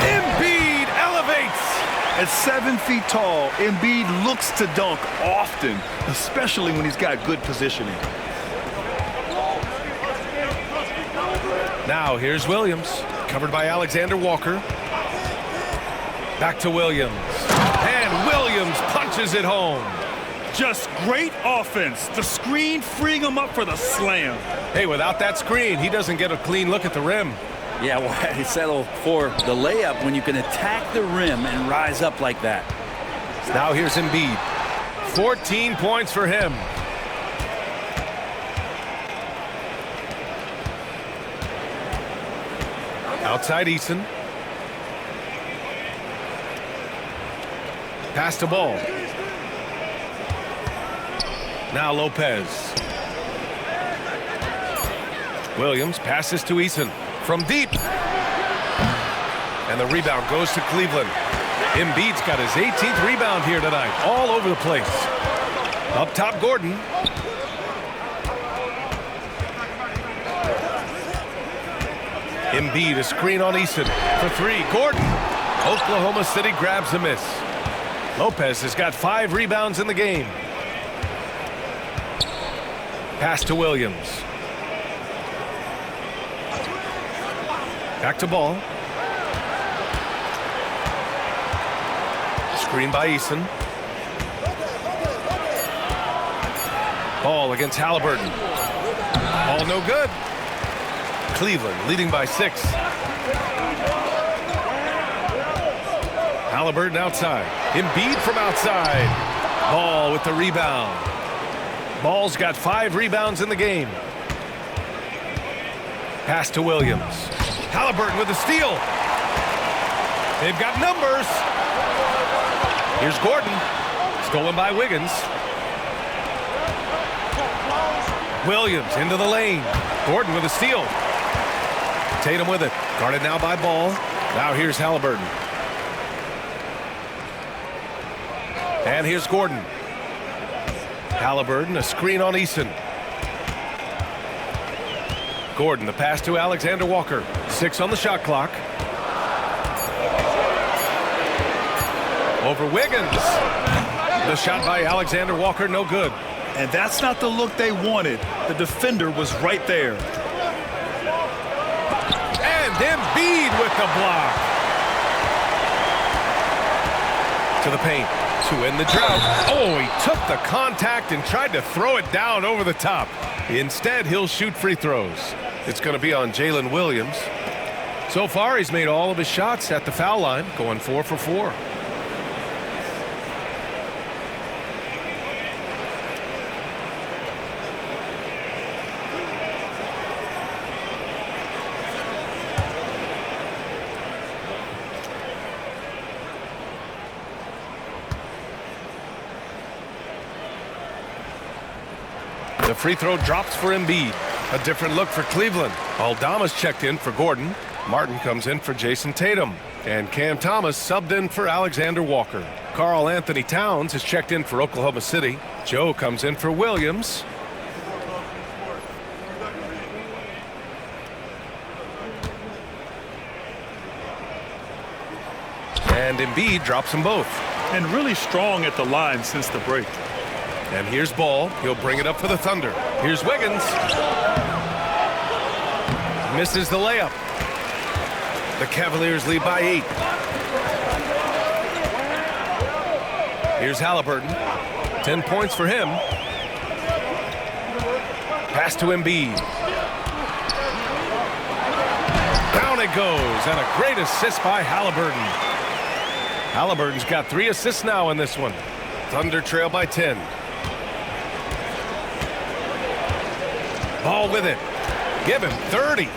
Embiid elevates. At 7 feet tall, Embiid looks to dunk often, especially when he's got good positioning. Now here's Williams, covered by Alexander Walker. Back to Williams. And Williams punches it home. Just great offense. The screen freeing him up for the slam. Hey, without that screen, he doesn't get a clean look at the rim. Yeah, why settle for the layup when you can attack the rim and rise up like that? Now here's Embiid. 14 points for him. Outside Eason. Pass to Ball. Now Lopez. Williams passes to Eason from deep. And the rebound goes to Cleveland. Embiid's got his 18th rebound here tonight. All over the place. Up top, Gordon. Embiid, a screen on Eason for 3. Gordon. Oklahoma City grabs a miss. Lopez has got 5 rebounds in the game. Pass to Williams. Back to Ball. Screen by Eason. Ball against Halliburton. Ball no good. Cleveland leading by 6. Halliburton outside. Embiid from outside. Ball with the rebound. Ball's got 5 rebounds in the game. Pass to Williams. Halliburton with a steal. They've got numbers. Here's Gordon. Stolen by Wiggins. Williams into the lane. Gordon with a steal. Tatum with it. Guarded now by Ball. Now here's Halliburton. And here's Gordon. Halliburton, a screen on Eason. Gordon, the pass to Alexander Walker. 6 on the shot clock. Over Wiggins. The shot by Alexander Walker, no good. And that's not the look they wanted. The defender was right there. And Embiid with the block. To the paint. To end the drought. Oh, he took the contact and tried to throw it down over the top. Instead, he'll shoot free throws. It's going to be on Jalen Williams. So far, he's made all of his shots at the foul line, going 4 for 4. The free throw drops for Embiid. A different look for Cleveland. Aldama's checked in for Gordon. Martin comes in for Jason Tatum. And Cam Thomas subbed in for Alexander Walker. Karl Anthony Towns is checked in for Oklahoma City. Joe comes in for Williams. And Embiid drops them both. And really strong at the line since the break. And here's Ball. He'll bring it up for the Thunder. Here's Wiggins. Misses the layup. The Cavaliers lead by 8. Here's Halliburton. 10 points for him. Pass to Embiid. Down it goes. And a great assist by Halliburton. Halliburton's got 3 assists now in this one. Thunder trail by 10. Ball with it. Give him 30.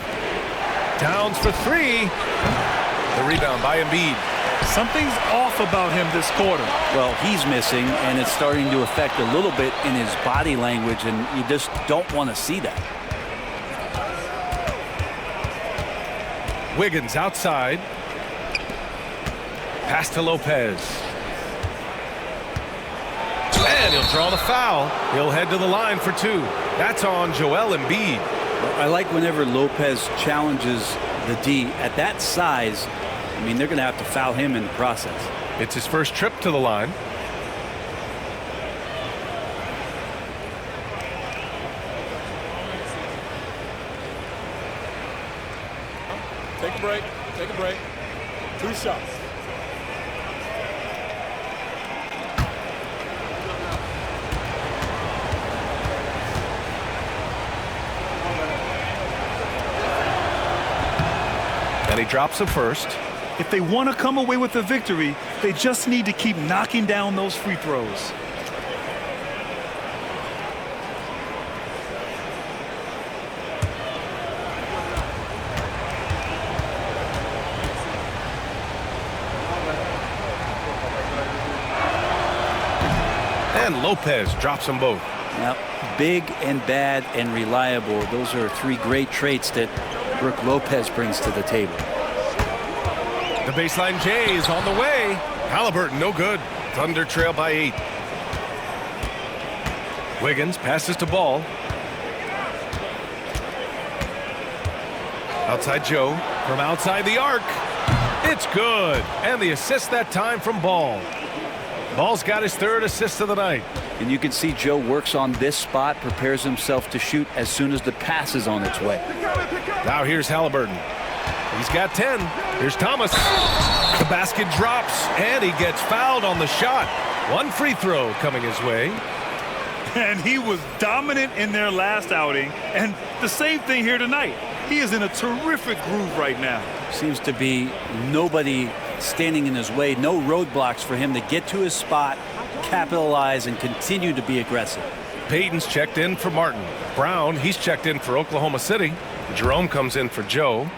Towns for 3. The rebound by Embiid. Something's off about him this quarter. Well, he's missing, and it's starting to affect a little bit in his body language, and you just don't want to see that. Wiggins outside. Pass to Lopez. And he'll draw the foul. He'll head to the line for 2. That's on Joel Embiid. I like whenever Lopez challenges the D at that size. I mean, they're going to have to foul him in the process. It's his first trip to the line. Take a break. Take a break. 2 shots. And he drops the first. If they want to come away with the victory, they just need to keep knocking down those free throws. And Lopez drops them both. Now, big and bad and reliable. Those are 3 great traits that Brook Lopez brings to the table. The baseline J is on the way. Halliburton, no good. Thunder trail by 8. Wiggins passes to Ball. Outside Joe. From outside the arc. It's good. And the assist that time from Ball. Ball's got his 3rd assist of the night. And you can see Joe works on this spot, prepares himself to shoot as soon as the pass is on its way. Now here's Halliburton. He's got 10. Here's Thomas. The basket drops, and he gets fouled on the shot. 1 free throw coming his way. And he was dominant in their last outing, and the same thing here tonight. He is in a terrific groove right now. Seems to be nobody standing in his way, no roadblocks for him to get to his spot, capitalize, and continue to be aggressive. Payton's checked in for Martin. Brown, he's checked in for Oklahoma City. Jerome comes in for Joe.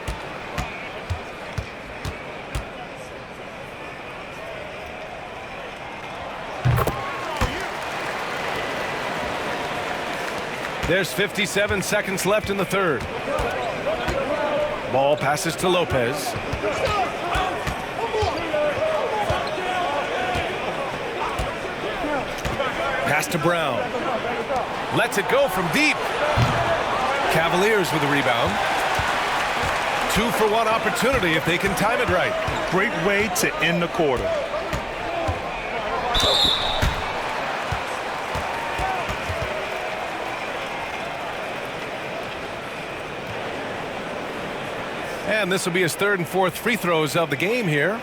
There's 57 seconds left in the 3rd. Ball passes to Lopez. Pass to Brown. Lets it go from deep. Cavaliers with the rebound. 2-for-1 opportunity if they can time it right. Great way to end the quarter. And this will be his 3rd and 4th free throws of the game here.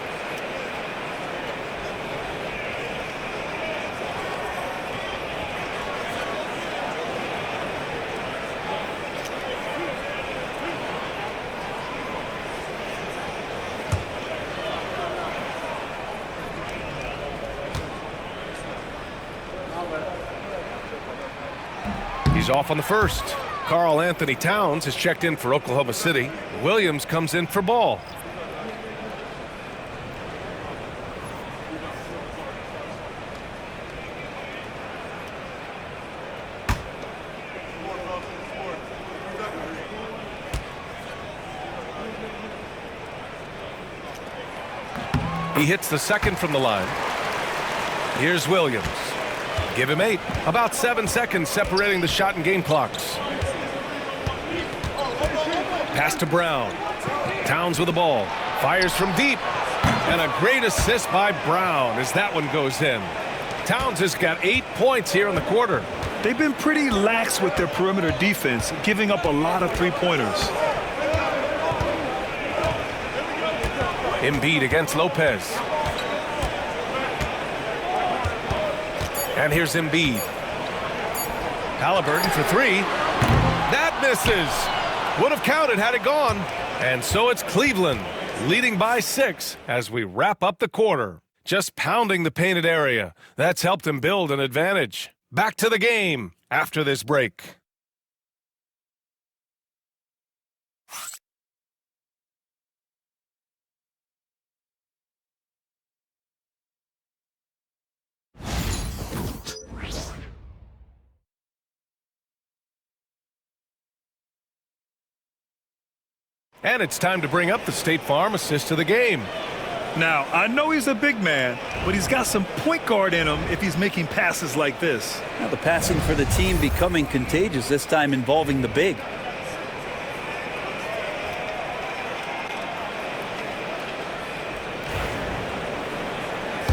He's off on the first. Karl Anthony Towns has checked in for Oklahoma City. Williams comes in for Ball. He hits the second from the line. Here's Williams. Give him 8. About 7 seconds separating the shot and game clocks. Pass to Brown. Towns with the ball. Fires from deep. And a great assist by Brown as that one goes in. Towns has got 8 points here in the quarter. They've been pretty lax with their perimeter defense, giving up a lot of three-pointers. Embiid against Lopez. And here's Embiid. Halliburton for 3. That misses. Would have counted had it gone. And so it's Cleveland leading by 6 as we wrap up the quarter. Just pounding the painted area. That's helped him build an advantage. Back to the game after this break. And it's time to bring up the State Farm assist to the game. Now, I know he's a big man, but he's got some point guard in him if he's making passes like this. Now the passing for the team becoming contagious, this time involving the big.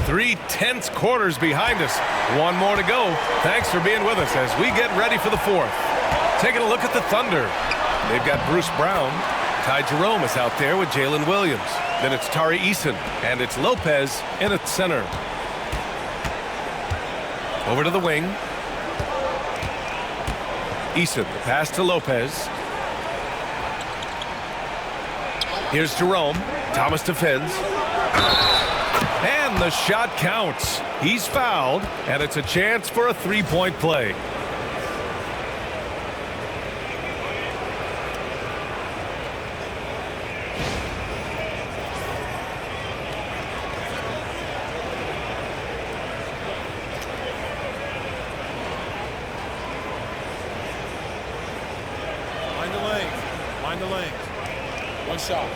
Three tense quarters behind us. One more to go. Thanks for being with us as we get ready for the fourth. Taking a look at the Thunder. They've got Bruce Brown. Ty Jerome is out there with Jalen Williams. Then it's Tari Eason, and it's Lopez in at center. Over to the wing. Eason, the pass to Lopez. Here's Jerome. Thomas defends. And the shot counts. He's fouled, and it's a chance for a three-point play. Find the lane. One shot.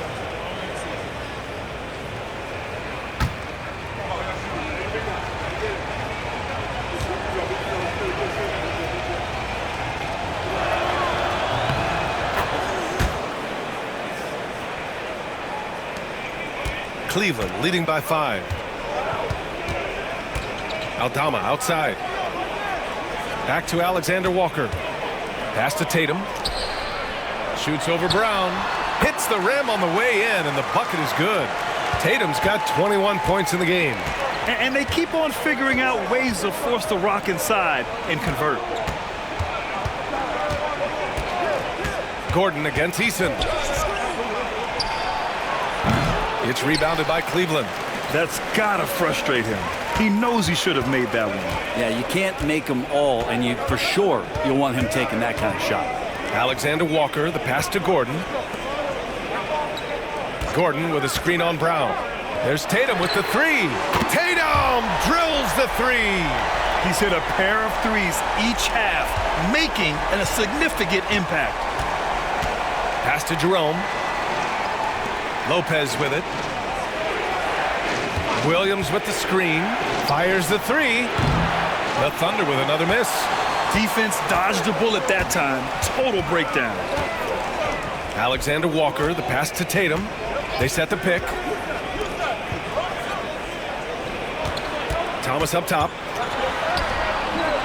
Cleveland leading by 5. Aldama outside. Back to Alexander Walker. Pass to Tatum. Shoots over Brown. Hits the rim on the way in, and the bucket is good. Tatum's got 21 points in the game. And they keep on figuring out ways to force the rock inside and convert. Gordon against Eason. It's rebounded by Cleveland. That's gotta frustrate him. He knows he should have made that one. Yeah, you can't make them all, and you for sure you'll want him taking that kind of shot. Alexander Walker, the pass to Gordon. Gordon with a screen on Brown. There's Tatum with the 3. Tatum drills the 3. He's hit a pair of threes each half, making a significant impact. Pass to Jerome. Lopez with it. Williams with the screen. Fires the 3. The Thunder with another miss. Defense dodged a bullet that time. Total breakdown. Alexander Walker, the pass to Tatum. They set the pick. Thomas up top.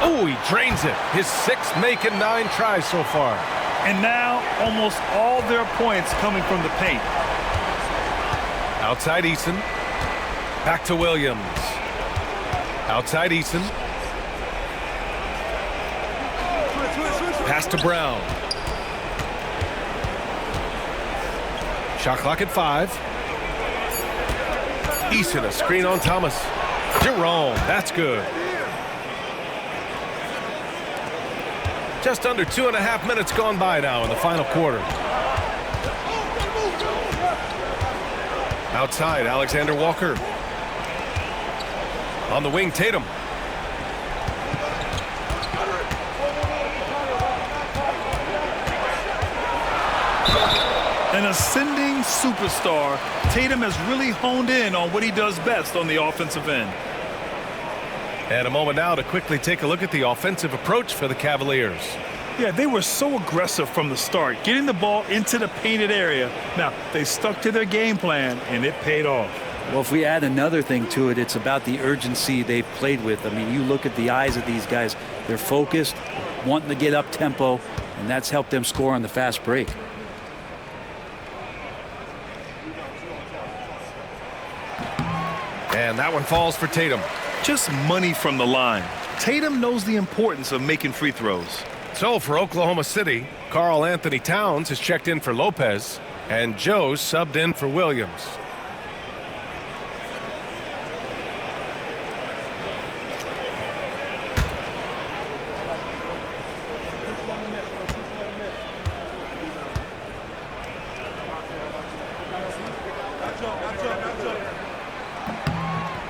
Oh, he drains it. His 6th make and 9 tries so far. And now almost all their points coming from the paint. Outside Eason. Back to Williams. Outside Eason. Pass to Brown. Shot clock at 5. Eason, a screen on Thomas. Jerome, that's good. Just under 2.5 minutes gone by now in the final quarter. Outside, Alexander Walker. On the wing, Tatum. An ascending superstar, Tatum has really honed in on what he does best on the offensive end. And a moment now to quickly take a look at the offensive approach for the Cavaliers. Yeah, they were so aggressive from the start, getting the ball into the painted area. Now, they stuck to their game plan, and it paid off. Well, if we add another thing to it, it's about the urgency they've played with. I mean, you look at the eyes of these guys. They're focused, wanting to get up tempo, and that's helped them score on the fast break. And that one falls for Tatum. Just money from the line. Tatum knows the importance of making free throws. So for Oklahoma City, Karl Anthony Towns has checked in for Lopez, and Joe subbed in for Williams.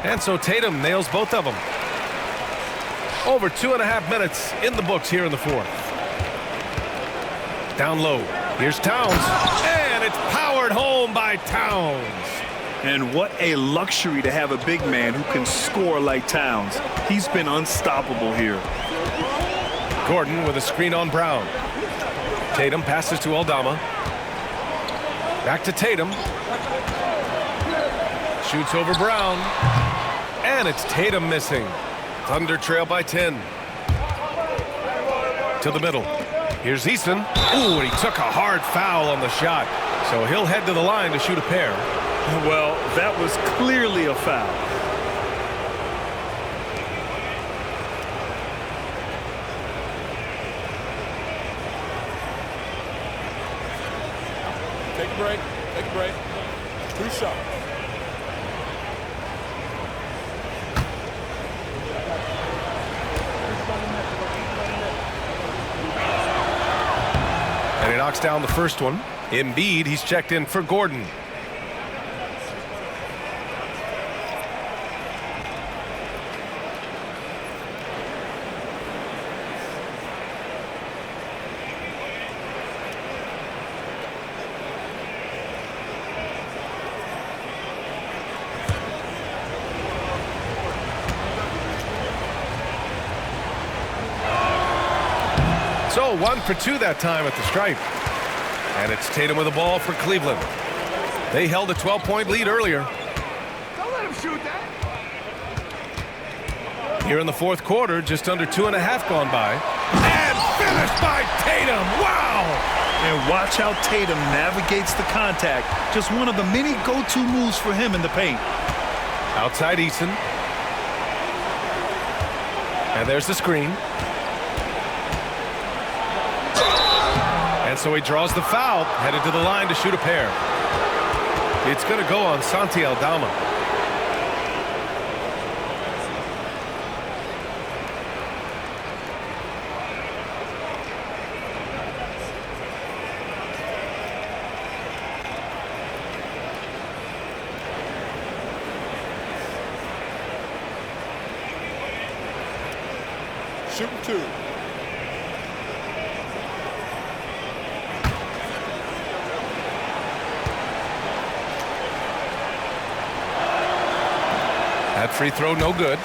And so Tatum nails both of them. Over 2.5 minutes in the books here in the fourth. Down low. Here's Towns. And it's powered home by Towns. And what a luxury to have a big man who can score like Towns. He's been unstoppable here. Gordon with a screen on Brown. Tatum passes to Aldama. Back to Tatum. Shoots over Brown. And it's Tatum missing. Thunder trail by 10. To the middle. Here's Eason. Ooh, and he took a hard foul on the shot. So he'll head to the line to shoot a pair. Well, that was clearly a foul. Take a break. Take a break. 2 shots. And he knocks down the first one. Embiid, he's checked in for Gordon. So 1 for 2 that time at the stripe. And it's Tatum with the ball for Cleveland. They held a 12-point lead earlier. Don't let him shoot that. Here in the fourth quarter, just under 2.5 gone by. And finished by Tatum. Wow! And watch how Tatum navigates the contact. Just one of the many go-to moves for him in the paint. Outside Eason. And there's the screen. And so he draws the foul, headed to the line to shoot a pair. It's going to go on Santi Aldama. Shooting 2. That free throw no good.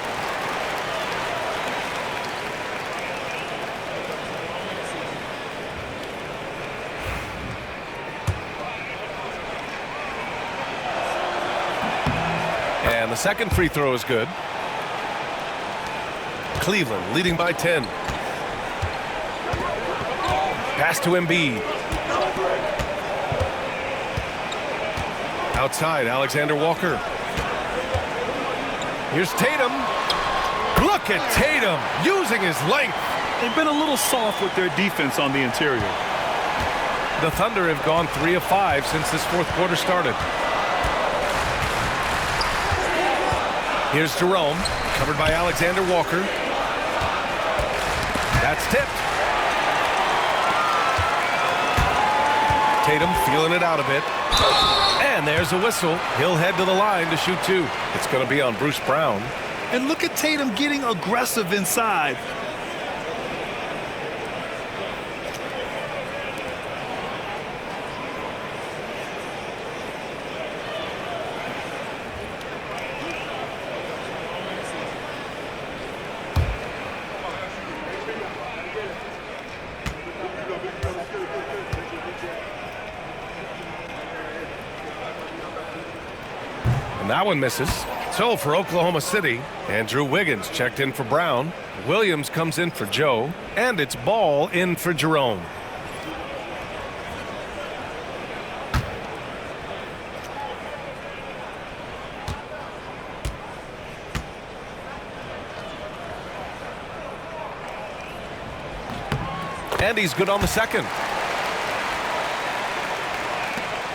And the second free throw is good. Cleveland leading by 10. Pass to Embiid. Outside, Alexander Walker. Here's Tatum. Look at Tatum using his length. They've been a little soft with their defense on the interior. The Thunder have gone 3 of 5 since this fourth quarter started. Here's Jerome, covered by Alexander Walker. That's tipped. Tatum feeling it out a bit. And there's a whistle. He'll head to the line to shoot 2. It's going to be on Bruce Brown. And look at Tatum getting aggressive inside. And that one misses. So for Oklahoma City, Andrew Wiggins checked in for Brown. Williams comes in for Joe. And it's Ball in for Jerome. And he's good on the second.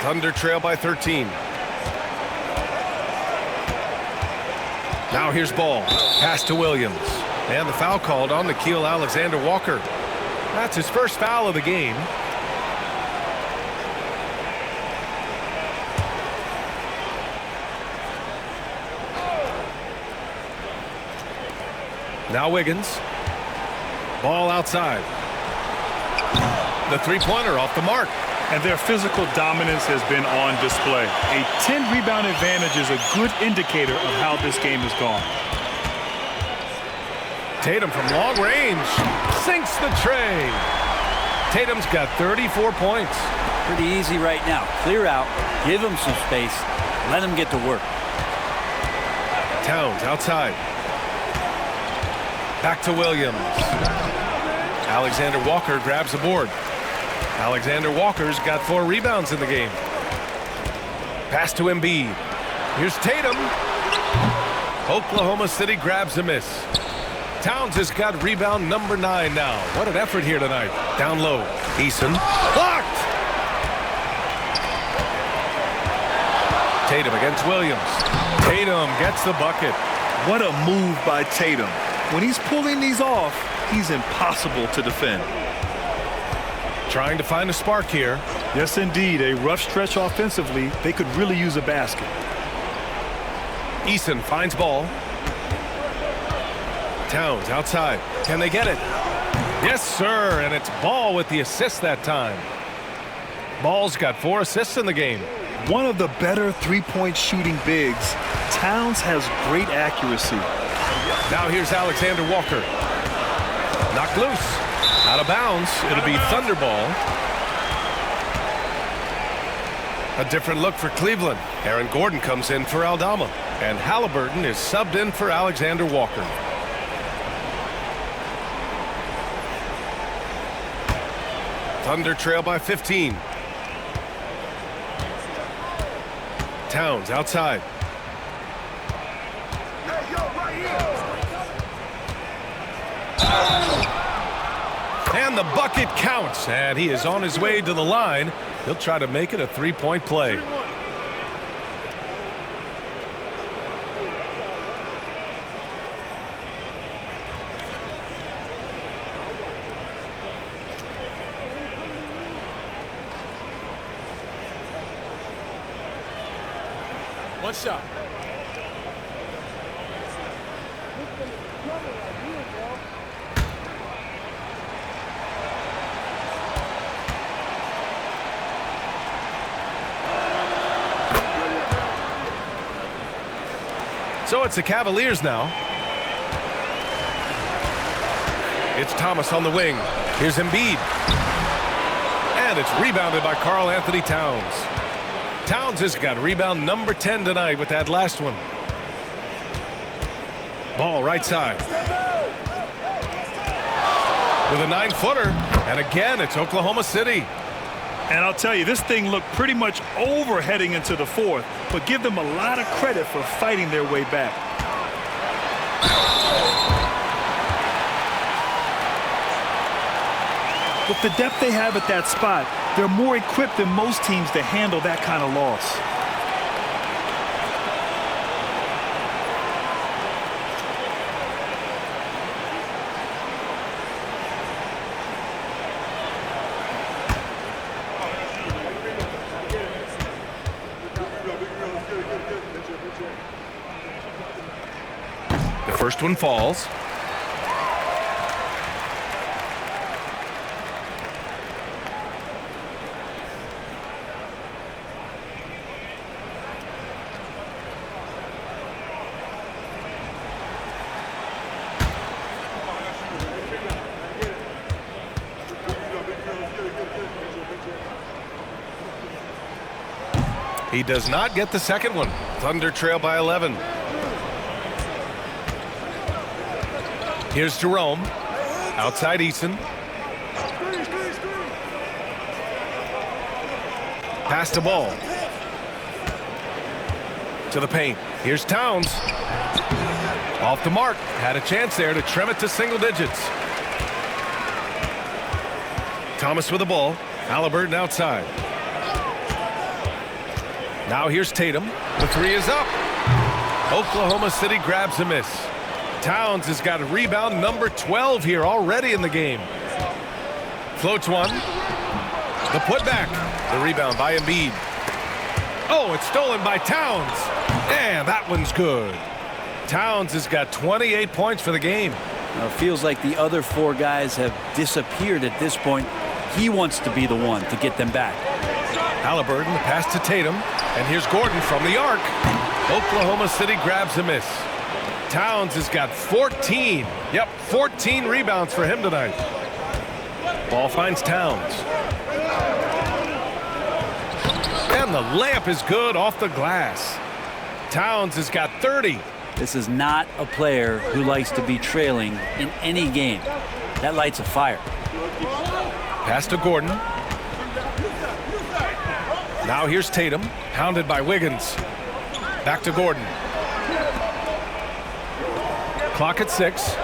Thunder trail by 13. Now here's Ball. Pass to Williams. And the foul called on Nickeil Alexander-Walker. That's his first foul of the game. Now Wiggins. Ball outside. The three-pointer off the mark. And their physical dominance has been on display. A 10-rebound advantage is a good indicator of how this game has gone. Tatum from long range sinks the tray. Tatum's got 34 points. Pretty easy right now. Clear out, give him some space, let him get to work. Towns outside. Back to Williams. Alexander Walker grabs the board. Alexander Walker's got 4 rebounds in the game. Pass to Embiid. Here's Tatum. Oklahoma City grabs a miss. Towns has got rebound number 9 now. What an effort here tonight. Down low. Eason. Blocked! Tatum against Williams. Tatum gets the bucket. What a move by Tatum. When he's pulling these off, he's impossible to defend. Trying to find a spark here. Yes, indeed. A rough stretch offensively. They could really use a basket. Eason finds Ball. Towns outside. Can they get it? Yes, sir. And it's Ball with the assist that time. Ball's got 4 assists in the game. One of the better three-point shooting bigs. Towns has great accuracy. Now here's Alexander Walker. Knocked loose. Out of bounds. It'll be Thunder ball. A different look for Cleveland. Aaron Gordon comes in for Aldama. And Halliburton is subbed in for Alexander Walker. Thunder trail by 15. Towns outside. And the bucket counts, and he is on his way to the line. He'll try to make it a three-point play. One shot. So it's the Cavaliers now. It's Thomas on the wing. Here's Embiid. And it's rebounded by Karl Anthony Towns. Towns has got rebound number 10 tonight with that last one. Ball right side. With a 9-footer. And again, it's Oklahoma City. And I'll tell you, this thing looked pretty much over heading into the fourth, but give them a lot of credit for fighting their way back. With the depth they have at that spot, they're more equipped than most teams to handle that kind of loss. First one falls. He does not get the second one. Thunder trail by 11. Here's Jerome. Outside Eason. Pass the ball. To the paint. Here's Towns. Off the mark. Had a chance there to trim it to single digits. Thomas with the ball. Halliburton outside. Now here's Tatum. The three is up. Oklahoma City grabs a miss. Towns has got a rebound number 12 here already in the game. Floats one. The putback. The rebound by Embiid. Oh, it's stolen by Towns. And that one's good. Towns has got 28 points for the game. Now, it feels like the other four guys have disappeared at this point. He wants to be the one to get them back. Halliburton, the pass to Tatum. And here's Gordon from the arc. Oklahoma City grabs a miss. Towns has got 14. Yep, 14 rebounds for him tonight. Ball finds Towns. And the layup is good off the glass. Towns has got 30. This is not a player who likes to be trailing in any game. That lights a fire. Pass to Gordon. Now here's Tatum, pounded by Wiggins. Back to Gordon. Clock at 6.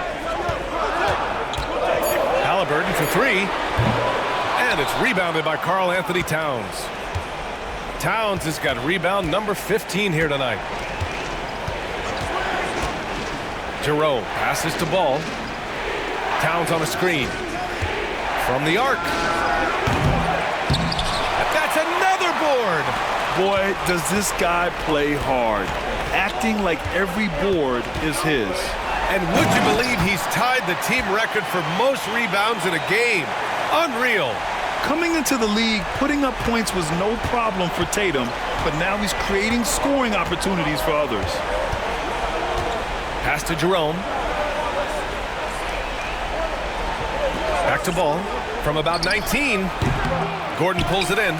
Halliburton for three. And it's rebounded by Karl Anthony Towns. Towns has got rebound number 15 here tonight. Jerome passes to Ball. Towns on a screen. From the arc. That's another board. Boy, does this guy play hard. Acting like every board is his. And would you believe he's tied the team record for most rebounds in a game? Unreal. Coming into the league, putting up points was no problem for Tatum, but now he's creating scoring opportunities for others. Pass to Jerome. Back to Ball. From about 19. Gordon pulls it in.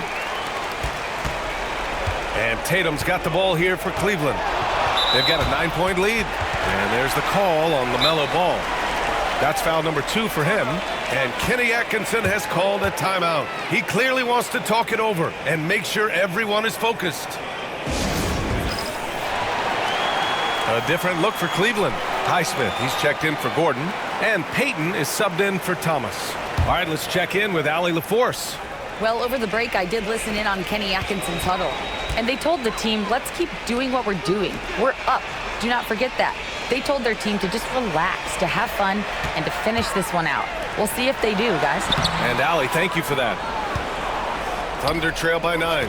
And Tatum's got the ball here for Cleveland. They've got a 9-point lead. And there's the call on LaMelo Ball. That's foul number 2 for him. And Kenny Atkinson has called a timeout. He clearly wants to talk it over and make sure everyone is focused. A different look for Cleveland. Highsmith, he's checked in for Gordon. And Payton is subbed in for Thomas. All right, let's check in with Allie LaForce. Well, over the break, I did listen in on Kenny Atkinson's huddle. And they told the team, let's keep doing what we're doing. We're up. Do not forget that. They told their team to just relax, to have fun, and to finish this one out. We'll see if they do, guys. And Allie, thank you for that. Thunder trail by 9.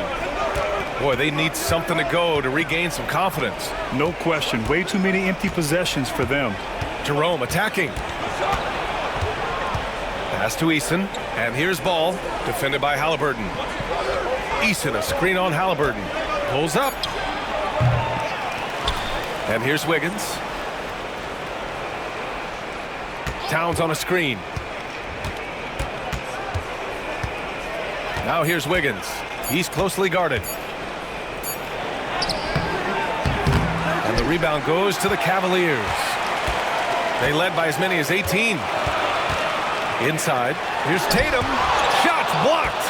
Boy, they need something to go to regain some confidence. No question. Way too many empty possessions for them. Jerome attacking. Pass to Eason. And here's Ball, defended by Halliburton. Eason, a screen on Halliburton. Pulls up. And here's Wiggins. Towns on a screen. Now here's Wiggins. He's closely guarded. And the rebound goes to the Cavaliers. They led by as many as 18. Inside. Here's Tatum. Shots blocked.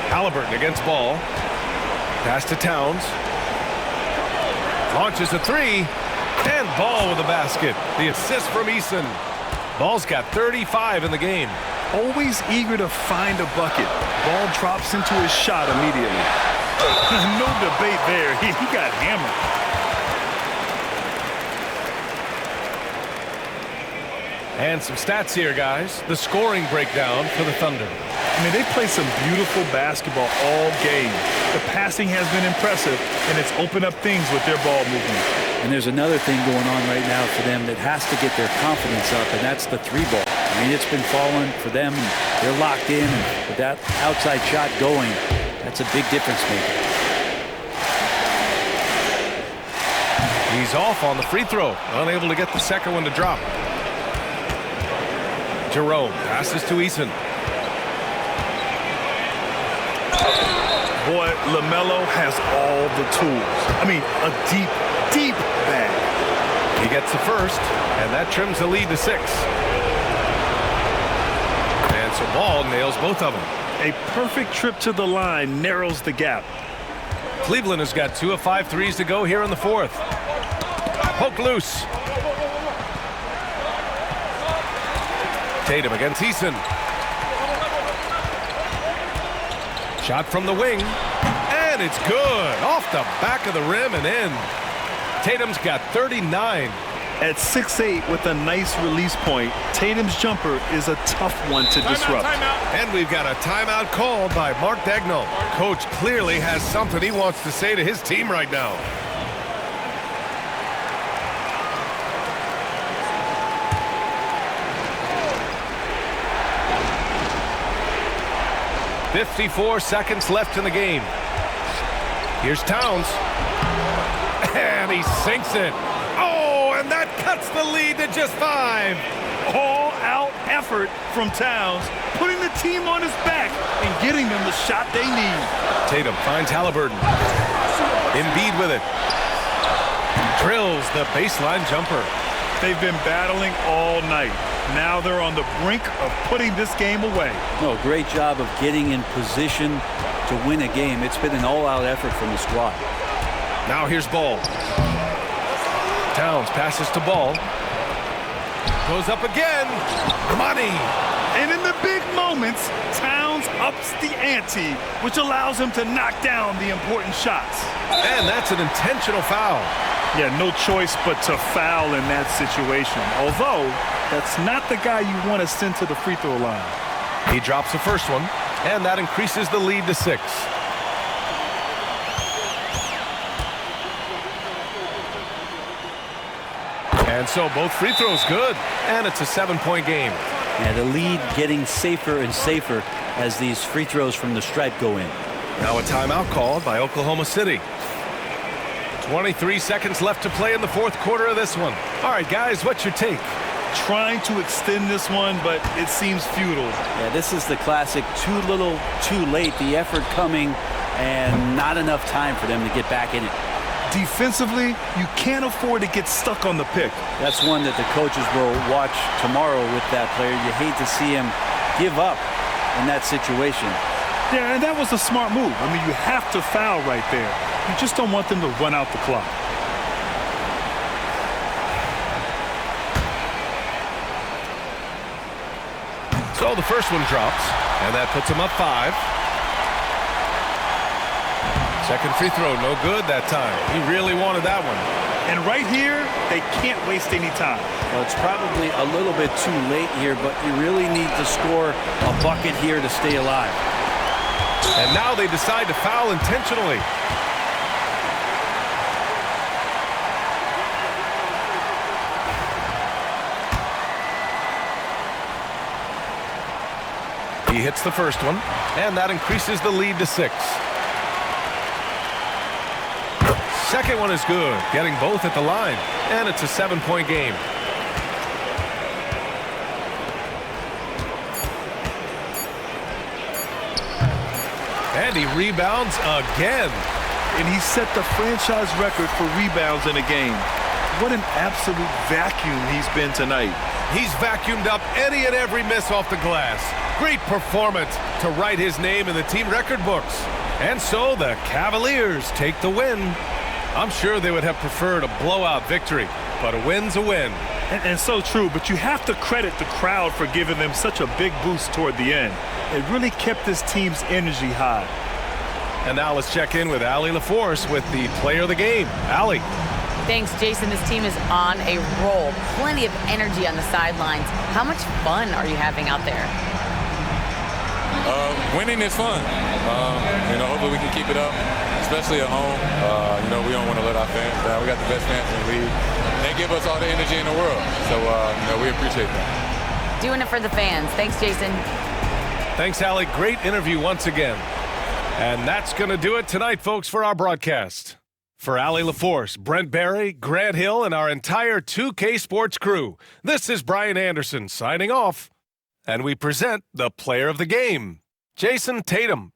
Halliburton against Ball. Pass to Towns. Launches a three. And Ball with the basket. The assist from Eason. Ball's got 35 in the game. Always eager to find a bucket. Ball drops into his shot immediately. No debate there. He got hammered. And some stats here, guys. The scoring breakdown for the Thunder. I mean, they play some beautiful basketball all game. The passing has been impressive, and it's opened up things with their ball movement. And there's another thing going on right now for them that has to get their confidence up, and that's the three ball. I mean, it's been falling for them. They're locked in, and with that outside shot going, that's a big difference maker. He's off on the free throw, unable to get the second one to drop. Jerome passes to Eason. Boy, LaMelo has all the tools. I mean, a deep, deep bag. He gets the first, and that trims the lead to 6. And so Ball nails both of them. A perfect trip to the line narrows the gap. Cleveland has got 2 of 5 threes to go here in the 4th. Poke loose. Tatum against Eason. Shot from the wing, and it's good. Off the back of the rim and in. Tatum's got 39. At 6'8" with a nice release point, Tatum's jumper is a tough one to disrupt. And we've got a timeout called by Mark Dagnall. Coach clearly has something he wants to say to his team right now. "54 seconds left in the game. Here's Towns. And he sinks it. Oh, and that cuts the lead to just 5. All-out effort from Towns, putting the team on his back and getting them the shot they need. Tatum finds Halliburton. Embiid with it. Drills the baseline jumper. They've been battling all night. Now they're on the brink of putting this game away. No, great job of getting in position to win a game. It's been an all-out effort from the squad. Now here's Ball. Towns passes to Ball. Goes up again. Money. And in the big moments, Towns ups the ante, which allows him to knock down the important shots. And that's an intentional foul. Yeah, no choice but to foul in that situation. Although, that's not the guy you want to send to the free throw line. He drops the first one, and that increases the lead to 6. And so both free throws good, and it's a 7-point game. Yeah, the lead getting safer and safer as these free throws from the stripe go in. Now a timeout called by Oklahoma City. 23 seconds left to play in the 4th quarter of this one. All right, guys, what's your take? Trying to extend this one, but it seems futile. Yeah, this is the classic too little, too late. The effort coming and not enough time for them to get back in it. Defensively, you can't afford to get stuck on the pick. That's one that the coaches will watch tomorrow with that player. You hate to see him give up in that situation. Yeah, and that was a smart move. I mean, you have to foul right there. You just don't want them to run out the clock. So the first one drops, and that puts him up 5. Second free throw, no good that time. He really wanted that one. And right here, they can't waste any time. Well, it's probably a little bit too late here, but you really need to score a bucket here to stay alive. And now they decide to foul intentionally. He hits the first one, and that increases the lead to 6. Second one is good, getting both at the line, and it's a 7-point game. And he rebounds again. And he set the franchise record for rebounds in a game. What an absolute vacuum he's been tonight. He's vacuumed up any and every miss off the glass. Great performance to write his name in the team record books. And so the Cavaliers take the win. I'm sure they would have preferred a blowout victory, but a win's a win. And so true, but you have to credit the crowd for giving them such a big boost toward the end. It really kept this team's energy high. And now let's check in with Allie LaForce with the player of the game. Allie. Thanks, Jason. This team is on a roll. Plenty of energy on the sidelines. How much fun are you having out there? winning is fun. Hopefully we can keep it up, especially at home. We don't want to let our fans down. We got the best fans in the league. They give us all the energy in the world. So, we appreciate that. Doing it for the fans. Thanks, Jason. Thanks, Allie. Great interview once again. And that's going to do it tonight, folks, for our broadcast. For Allie LaForce, Brent Barry, Grant Hill, and our entire 2K Sports crew, this is Brian Anderson signing off. And we present the player of the game, Jason Tatum.